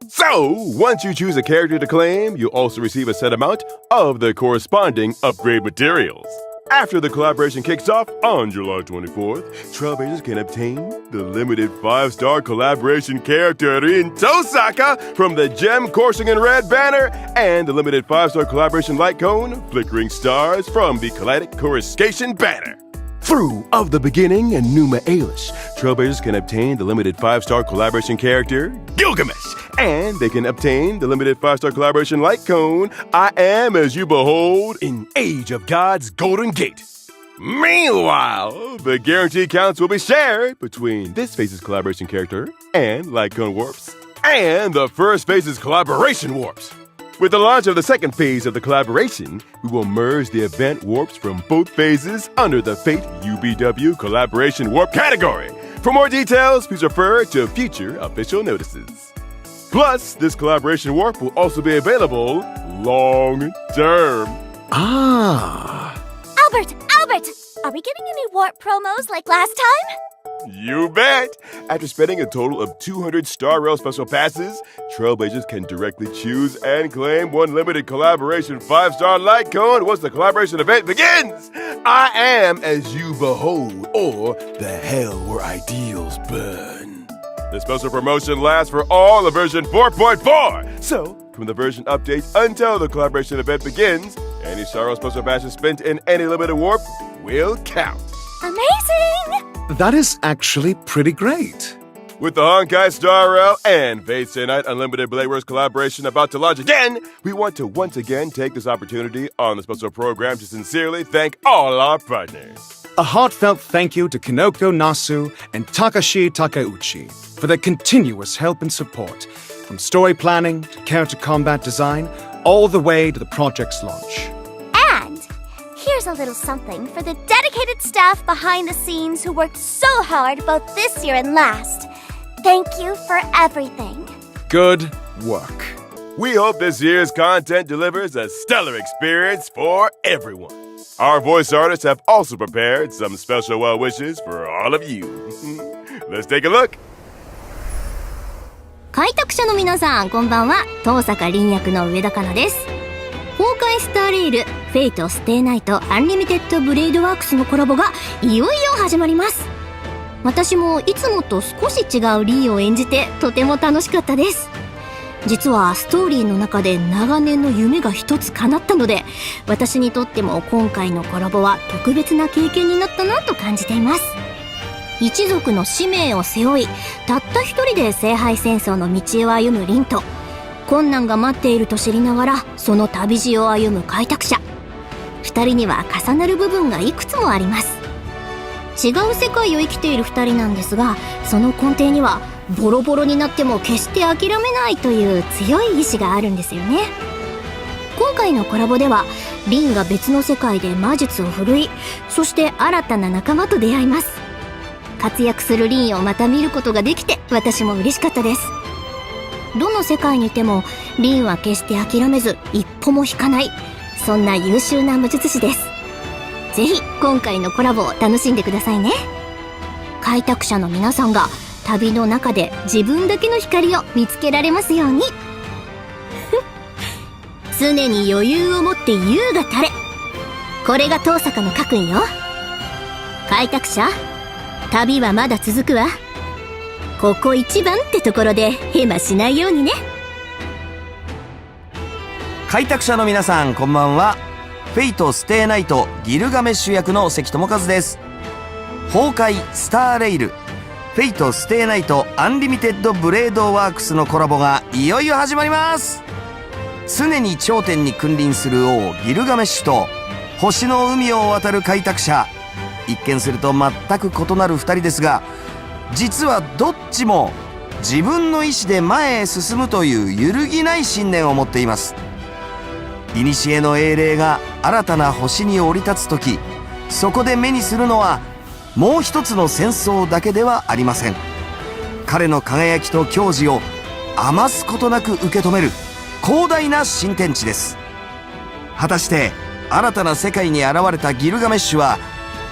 So, once you choose a character to claim, you'll also receive a set amount of the corresponding upgrade materials. After the collaboration kicks off on July 24th, Trailblazers can obtain the limited 5-star collaboration character Rin Tosaka from the Gem Coursing in Red banner and the limited 5-star collaboration light cone Flickering Stars from the Kaleidec Coruscation banner. Through Of the Beginning and Enuma Elish, Trailblazers can obtain the limited 5-star collaboration character Gilgamesh, and they can obtain the limited 5-star collaboration light cone I Am As You Behold in Age of God's Golden Gate. Meanwhile, the guarantee counts will be shared between this phase's collaboration character and light cone warps, and the first phase's collaboration warps. With the launch of the second phase of the collaboration, we will merge the event warps from both phases under the Fate UBW Collaboration Warp category. For more details, please refer to future official notices. Plus, this collaboration warp will also be available long-term. Albert! Are we getting any warp promos like last time? You bet! After spending a total of 200 Star Rail Special Passes, Trailblazers can directly choose and claim one limited collaboration 5-star light cone once the collaboration event begins! I Am As You Behold, or The Hell Where Ideals Burn. The special promotion lasts for all of version 4.4, so from the version update until the collaboration event begins, any Star Rail Special Passes spent in any limited warp will count. Amazing! That is actually pretty great. With the Honkai Star Rail and Fate Stay Night Unlimited Bladeworks collaboration about to launch again, we want to once again take this opportunity on the special program to sincerely thank all our partners. A heartfelt thank you to Kinoko Nasu and Takashi Takeuchi for their continuous help and support, from story planning to character combat design, all the way to the project's launch. And here's here's a little something for the dedicated staff behind the scenes who worked so hard both this year and last. Thank you for everything. Good work. We hope this year's content delivers a stellar experience for everyone. Our voice artists have also prepared some special well wishes for all of you. Let's take a look. 開拓者の皆さんこんばんは。東坂凛役の上田香奈です。崩壊スターレイルフェイトステイナイトアンリミテッドブレイドワークスのコラボがいよいよ始まります。私もいつもと少し違うリーを演じてとても楽しかったです。実はストーリーの中で長年の夢が一つ叶ったので、私にとっても今回のコラボは特別な経験になったなと感じています。一族の使命を背負い、たった一人で聖杯戦争の道を歩む凛と、困難が待っていると知りながらその旅路を歩む開拓者。二人には重なる部分がいくつもあります。違う世界を生きている二人なんですが、その根底にはボロボロになっても決して諦めないという強い意志があるんですよね。今回のコラボでは凛が別の世界で魔術を振るい、そして新たな仲間と出会います。活躍する凛をまた見ることができて私も嬉しかったです。どの世界にいても凛は決して諦めず一歩も引かない、そんな優秀な魔術師です。ぜひ今回のコラボを楽しんでくださいね。開拓者の皆さんが旅の中で自分だけの光を見つけられますように常に余裕を持って優が垂れ、これが東坂の家訓よ。開拓者、旅はまだ続くわ。ここ一番ってところでヘマしないようにね。開拓者の皆さんこんばんは。フェイトステイナイトギルガメッシュ役の関智一です。崩壊スターレイルフェイトステイナイトアンリミテッドブレードワークスのコラボがいよいよ始まります。常に頂点に君臨する王ギルガメッシュと星の海を渡る開拓者、一見すると全く異なる2人ですが、実はどっちも自分の意志で前へ進むという揺るぎない信念を持っています。古の英霊が新たな星に降り立つ時、そこで目にするのはもう一つの戦争だけではありません。彼の輝きと矜持を余すことなく受け止める広大な新天地です。果たして新たな世界に現れたギルガメッシュは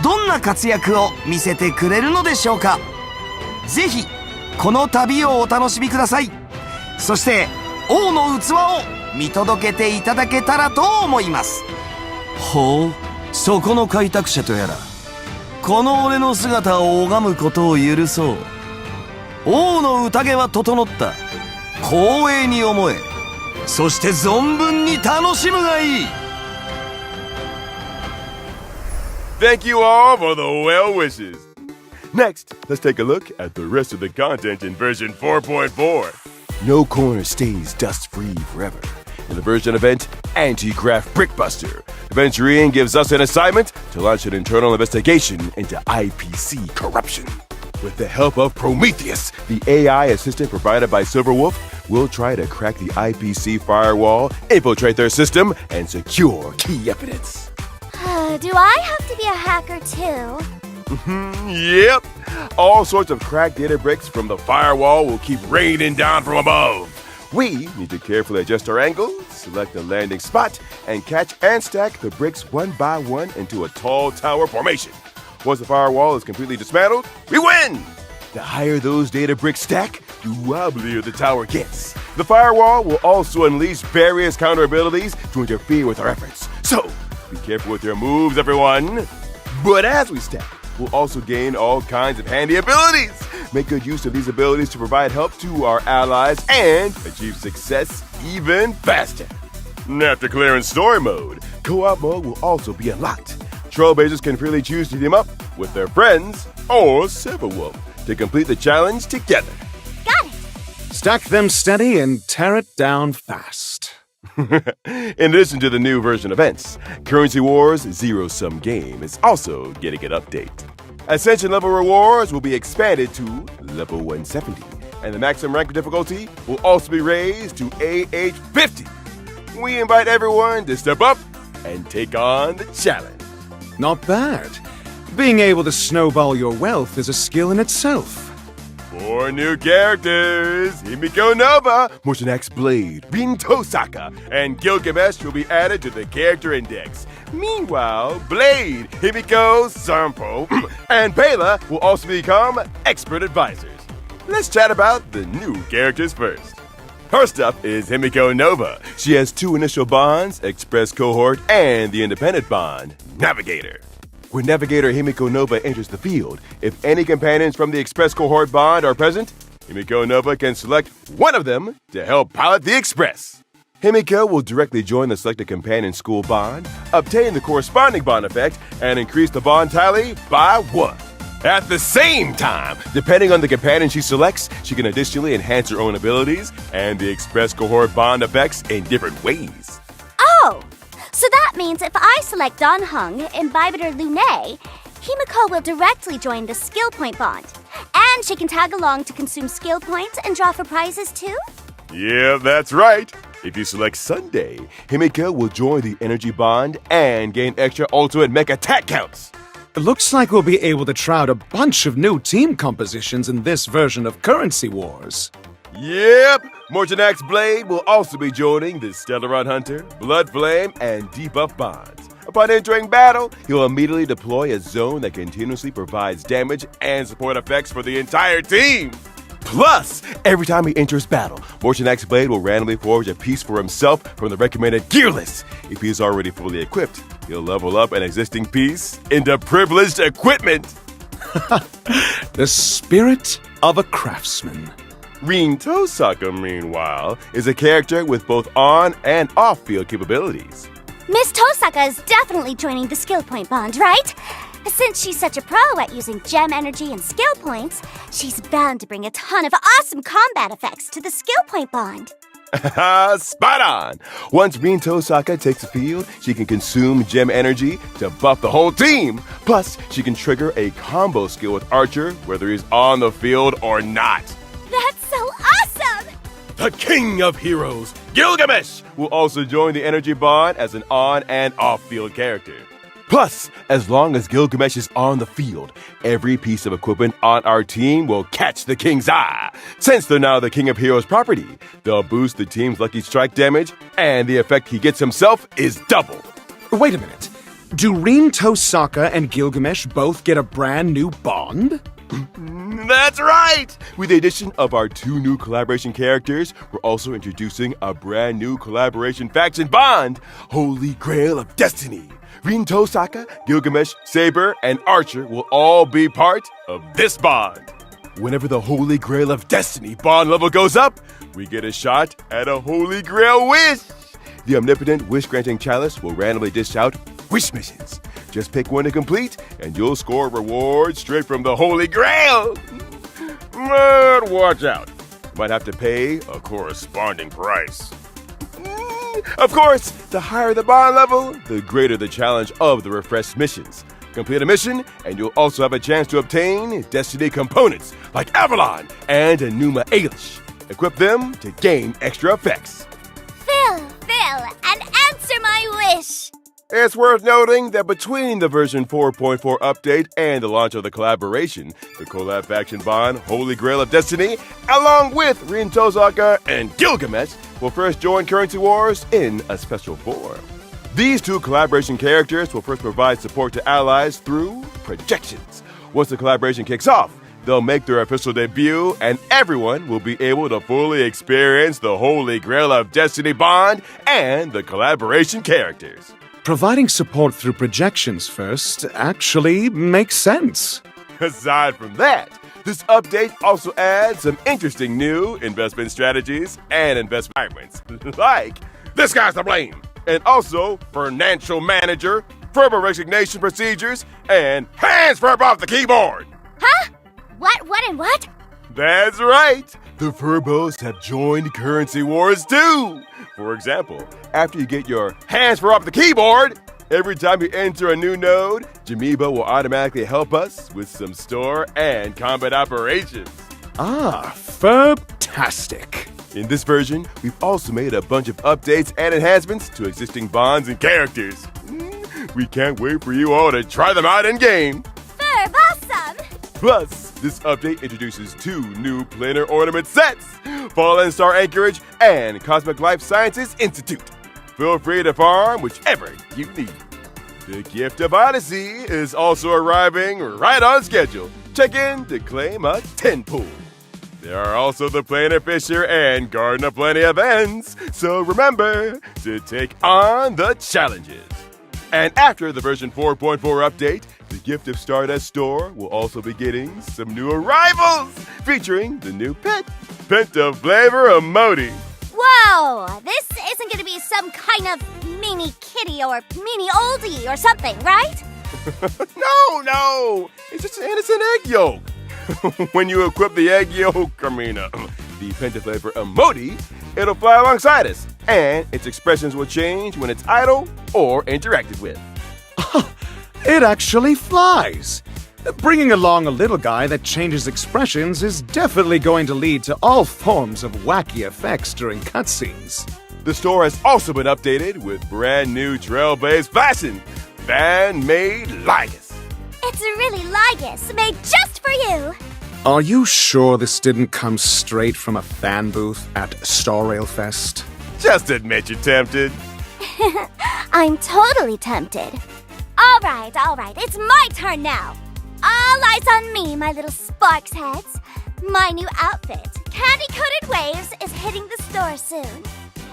どんな活躍を見せてくれるのでしょうか。ぜひこの旅をお楽しみください。そして王の器を見届けていただけたらと思います。ほう、そこの開拓者とやら、この俺の姿を拝むことを許そう。王の宴は整った。光栄に思え、そして存分に楽しむがいい。Thank you all for the well wishes. Next, let's take a look at the rest of the content in version 4.4. No corner stays dust-free forever. In the version event, Anti-Graft Brickbuster, Aventurine gives us an assignment to launch an internal investigation into IPC corruption. With the help of Prometheus, the AI assistant provided by Silverwolf, we'll try to crack the IPC firewall, infiltrate their system, and secure key evidence. Do I have to be a hacker too? Yep. All sorts of cracked data bricks from the firewall will keep raining down from above. We need to carefully adjust our angles, select a landing spot, and catch and stack the bricks one by one into a tall tower formation. Once the firewall is completely dismantled, we win! The higher those data bricks stack, the wobblier the tower gets. The firewall will also unleash various counter abilities to interfere with our efforts. So, be careful with your moves, everyone. But as we stack, we'll also gain all kinds of handy abilities. Make good use of these abilities to provide help to our allies and achieve success even faster. After clearing story mode, co-op mode will also be unlocked. Trailblazers can freely choose to team up with their friends or Silverwolf to complete the challenge together. Got it! Stack them steady and tear it down fast. In addition to the new version events, Currency Wars Zero Sum Game is also getting an update. Ascension level rewards will be expanded to level 170, and the maximum rank difficulty will also be raised to AH50. We invite everyone to step up and take on the challenge. Not bad. Being able to snowball your wealth is a skill in itself. 4 new characters: Himiko Nova, Motion X Blade, Rin Tosaka, and Gilgamesh will be added to the character index. Meanwhile, Blade, Himiko, Sampo, and Pela will also become expert advisors. Let's chat about the new characters first. First up is Himiko Nova. She has 2 initial bonds, Express Cohort and the independent bond, Navigator. When Navigator Himiko Nova enters the field, if any companions from the Express Cohort bond are present, Himiko Nova can select one of them to help pilot the Express. Himiko will directly join the selected companion school bond, obtain the corresponding bond effect, and increase the bond tally by 1. At the same time, depending on the companion she selects, she can additionally enhance her own abilities and the Express Cohort bond effects in different ways. Oh! So that means if I select Don Hung, Imbibitor Lune, Himiko will directly join the skill point bond. And she can tag along to consume skill points and draw for prizes too? Yeah, that's right. If you select Sunday, Himiko will join the energy bond and gain extra ultimate mech attack counts. It looks like we'll be able to try out a bunch of new team compositions in this version of Currency Wars. Yep, Morganax Blade will also be joining the Stellar Run Hunter, Blood Flame, and Debuff bonds. Upon entering battle, he'll immediately deploy a zone that continuously provides damage and support effects for the entire team. Plus, every time he enters battle, Morganax Blade will randomly forge a piece for himself from the recommended gear list. If he is already fully equipped, he'll level up an existing piece into privileged equipment. The spirit of a craftsman. Rin Tosaka, meanwhile, is a character with both on- and off-field capabilities. Miss Tosaka is definitely joining the skill point bond, right? Since she's such a pro at using gem energy and skill points, she's bound to bring a ton of awesome combat effects to the skill point bond. Spot on! Once Rin Tosaka takes the field, she can consume gem energy to buff the whole team. Plus, she can trigger a combo skill with Archer, whether he's on the field or not. That's so awesome! The King of Heroes, Gilgamesh, will also join the energy bond as an on- and off-field character. Plus, as long as Gilgamesh is on the field, every piece of equipment on our team will catch the King's eye. Since they're now the King of Heroes property, they'll boost the team's lucky strike damage, and the effect he gets himself is double. Wait a minute. Do Rin Tosaka and Gilgamesh both get a brand new bond? That's right! With the addition of our 2 new collaboration characters, we're also introducing a brand new collaboration faction bond, Holy Grail of Destiny. Rin Tosaka, Gilgamesh, Saber, and Archer will all be part of this bond. Whenever the Holy Grail of Destiny bond level goes up, we get a shot at a Holy Grail wish. The omnipotent wish-granting chalice will randomly dish out wish missions. Just pick one to complete, and you'll score rewards straight from the Holy Grail. But watch out. You might have to pay a corresponding price. Of course, the higher the bond level, the greater the challenge of the refreshed missions. Complete a mission, and you'll also have a chance to obtain Destiny components like Avalon and Enuma Elish. Equip them to gain extra effects. Phil, and answer my wish! It's worth noting that between the version 4.4 update and the launch of the collaboration, the collab faction bond Holy Grail of Destiny, along with Rin Tosaka and Gilgamesh, will first join Currency Wars in a special form. These 2 collaboration characters will first provide support to allies through projections. Once the collaboration kicks off, they'll make their official debut, and everyone will be able to fully experience the Holy Grail of Destiny bond and the collaboration characters. Providing support through projections first actually makes sense. Aside from that, this update also adds some interesting new investment strategies and investment environments, like this guy's to blame, and also financial manager, verbal resignation procedures, and hands verb off the keyboard. Huh? What? That's right. The Furbos have joined Currency Wars too. For example, after you get your hands for off the keyboard, every time you enter a new node, Jamiba will automatically help us with some store and combat operations. Ah, Furbtastic. In this version, we've also made a bunch of updates and enhancements to existing bonds and characters. we can't wait for you all to try them out in-game. Verb awesome! Plus, this update introduces 2 new planar ornament sets, Fallen Star Anchorage and Cosmic Life Sciences Institute. Feel free to farm whichever you need. The Gift of Odyssey is also arriving right on schedule. Check in to claim a 10 pool. There are also the Planar Fisher and Garden of Plenty events, so remember to take on the challenges. And after the version 4.4 update, the Gift of Stardust store will also be getting some new arrivals, featuring the new pet, Penta Flavor Emoji. Whoa! This isn't gonna be some kind of mini kitty or mini oldie or something, right? No! It's just an innocent egg yolk. When you equip the egg yolk, the Penta Flavor Emoji, it'll fly alongside us, and its expressions will change when it's idle or interacted with. It actually flies! Bringing along a little guy that changes expressions is definitely going to lead to all forms of wacky effects during cutscenes. The store has also been updated with brand new Trailblaze fashion, fan-made Ligas. It's really Ligas, made just for you! Are you sure this didn't come straight from a fan booth at Star Rail Fest? Just admit you're tempted. I'm totally tempted. All right, it's my turn now. All eyes on me, my little sparks heads. My new outfit, Candy-Coated Waves, is hitting the store soon.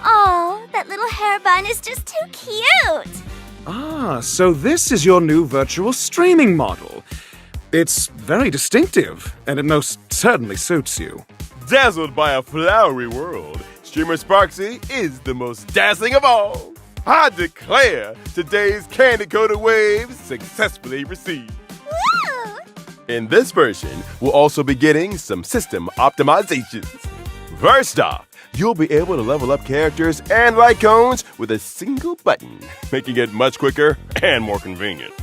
Oh, that little hair bun is just too cute. Ah, so this is your new virtual streaming model. It's very distinctive, and it most certainly suits you. Dazzled by a flowery world, streamer Sparksy is the most dazzling of all. I declare today's Candy-Coated Waves successfully received. Woo! In this version, we'll also be getting some system optimizations. First off, you'll be able to level up characters and light cones with a single button, making it much quicker and more convenient.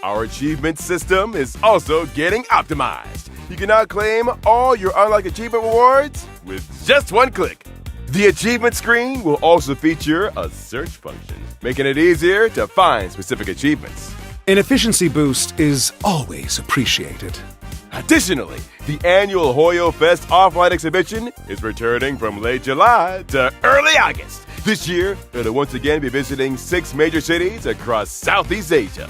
Our achievement system is also getting optimized. You can now claim all your unlocked achievement rewards with just one click. The achievement screen will also feature a search function, making it easier to find specific achievements. An efficiency boost is always appreciated. Additionally, the annual Hoyo Fest offline exhibition is returning from late July to early August. This year, it'll once again be visiting 6 major cities across Southeast Asia.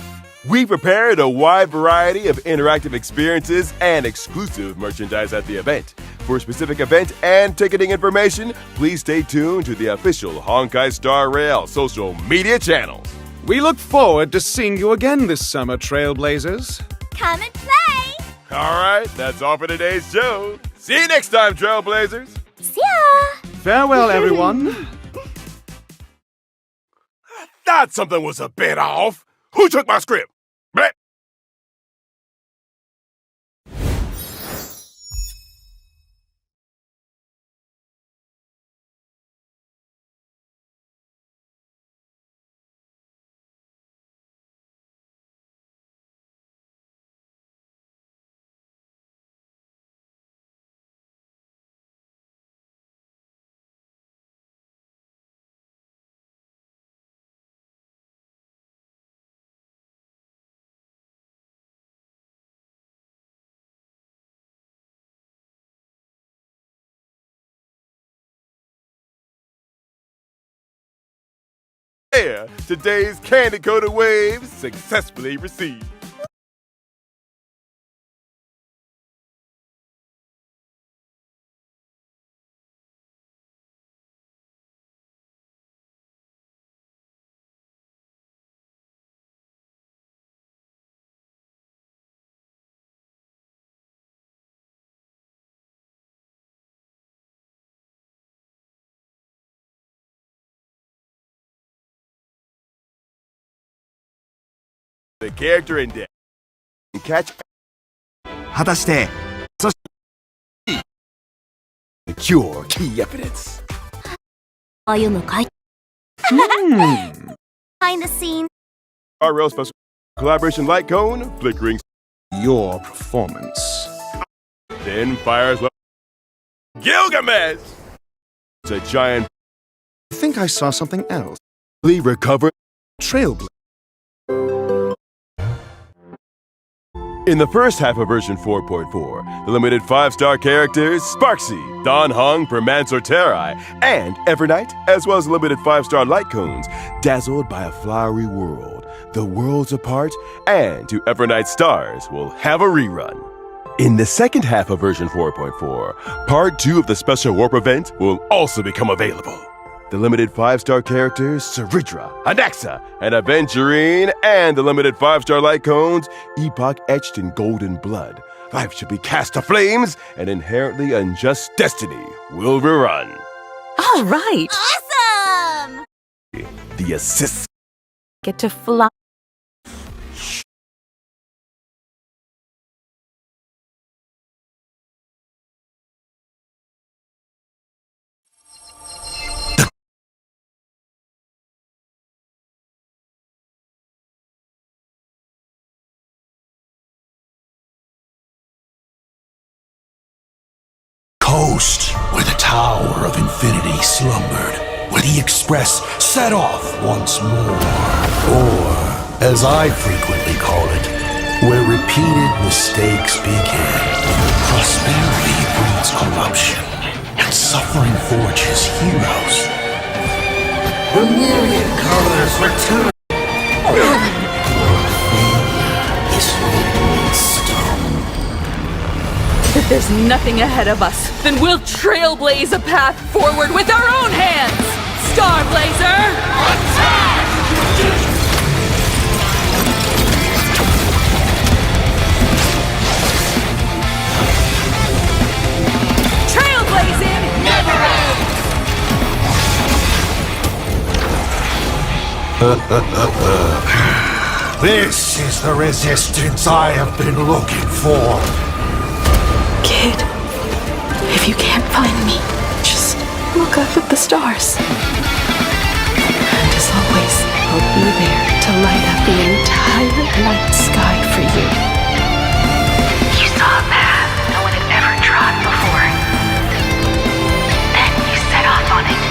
We prepared a wide variety of interactive experiences and exclusive merchandise at the event. For specific event and ticketing information, please stay tuned to the official Honkai Star Rail social media channels. We look forward to seeing you again this summer, Trailblazers. Come and play! All right, that's all for today's show. See you next time, Trailblazers. See ya! Farewell, everyone. Thought something was a bit off. Who took my script? Bleh. Today's Candy-Coated Waves successfully received. The character index. Catch. 果たして、 Secure key evidence. 歩む会 Behind the scenes. Our Rail Special Collaboration Light Cone, flickering. Your performance. Then fires. Gilgamesh! It's a giant. I think I saw something else. Recover. Trailblazer. In the first half of version 4.4, the limited 5-star characters Sparksy, Don Hung, Permancer Terrai, and Evernight, as well as limited 5-star light cones, dazzled by a flowery world, the worlds apart, and to Evernight stars will have a rerun. In the second half of version 4.4, part 2 of the special warp event will also become available. The limited 5-star characters Ceridra, Anaxa, and Aventurine, and the limited 5-star light cones Epoch etched in golden blood. Life should be cast to flames, and inherently unjust destiny will rerun. All right. Awesome! The assist. Get to fly. Coast, where the Tower of Infinity slumbered, where the Express set off once more. Or, as I frequently call it, where repeated mistakes began. Prosperity breeds corruption, and suffering forges heroes. The myriad colors return. Your failure is written in stone. If there's nothing ahead of us, then we'll trailblaze a path forward with our own hands! Starblazer! Attack! Trailblazing never ends! This is the resistance I have been looking for. Kid, if you can't find me, just look up at the stars. And as always, I'll be there to light up the entire night sky for you. You saw a path no one had ever trod before. Then you set off on it.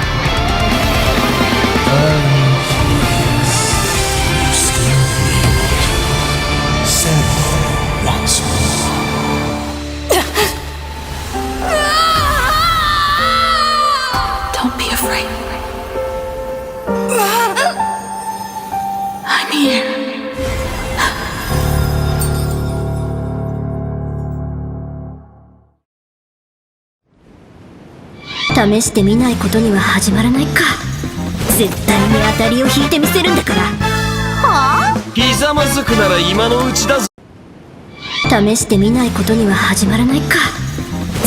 You still need Send once more. Don't be afraid. I'm here. 試してみないことには始まらないか。絶対に当たりを引いてみせるんだから。はあ？ひざまずくなら今のうちだぞ。試してみないことには始まらないか。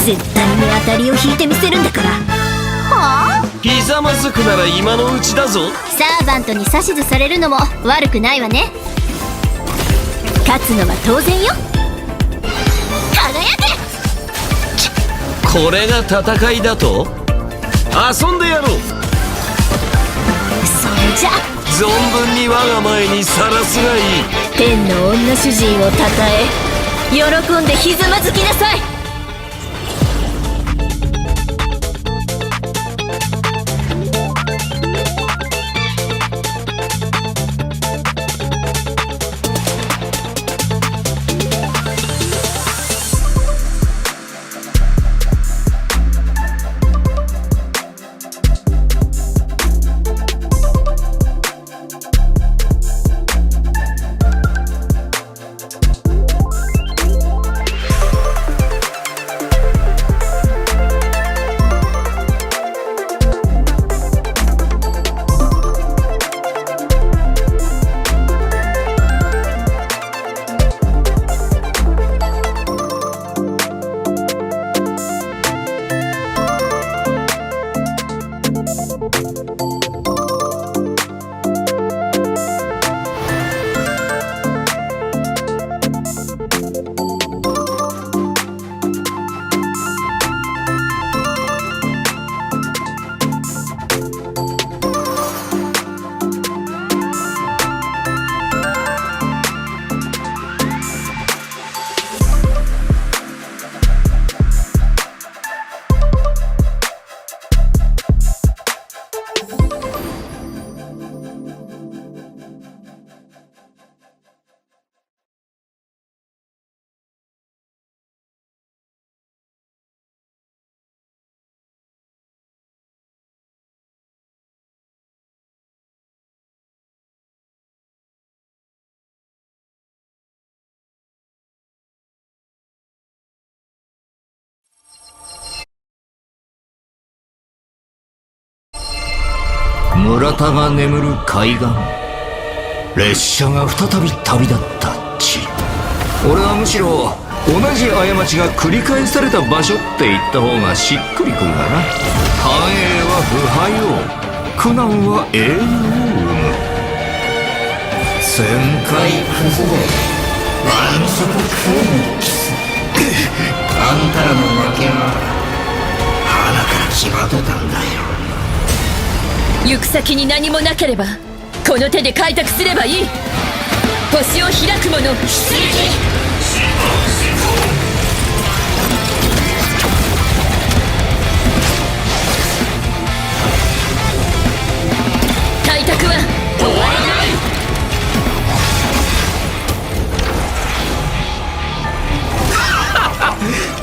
絶対に当たりを引いてみせるんだから。はあ？ひざまずくなら今のうちだぞ。サーバントに指図されるのも悪くないわね。勝つのは当然よ。輝け！これが戦いだと？遊んでやろう。それじゃ存分に我が前にさらすがいい。天の女主人をたたえ、喜んでひざまずきなさい。村田が眠る海岸、列車が再び旅立った地。俺はむしろ同じ過ちが繰り返された場所って言った方がしっくりくるがな。繁栄は腐敗を、苦難は永遠を生む。旋回崩れ、わんさか空にキス。あんたらの負けは鼻から決まってたんだよ。行く先に何もなければこの手で開拓すればいい。星を開く者出撃。開拓は終わらない。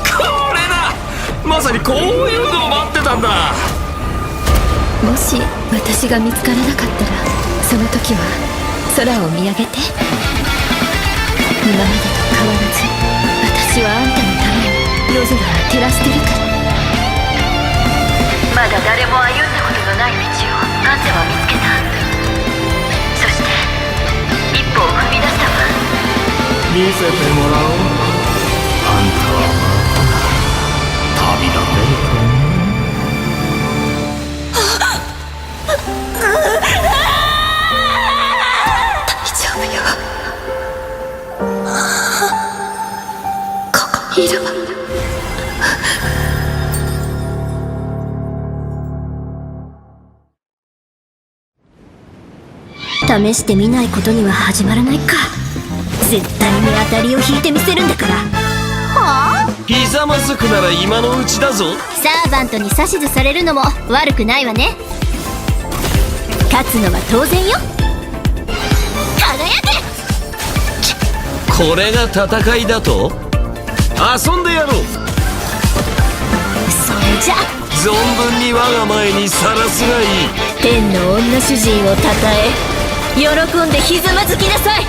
これだ、まさにこういうのを待ってたんだ。もし私が見つからなかったら、その時は空を見上げて。今までと変わらず私はあんたのために夜空を照らしてるから。まだ誰も歩んだことのない道をあんたは見つけた。そして一歩を踏み出したわ。見せてもらおう。あんたはまだ旅立てるかな。いるわ。試してみないことには始まらないか。絶対に当たりを引いてみせるんだから。はあ？ひざまずくなら今のうちだぞ。サーバントに指図されるのも悪くないわね。勝つのは当然よ。輝け！これが戦いだと？遊んでやろう。それじゃ存分に我が前にさらすがいい。天の女主人をたたえ、喜んでひざまずきなさい。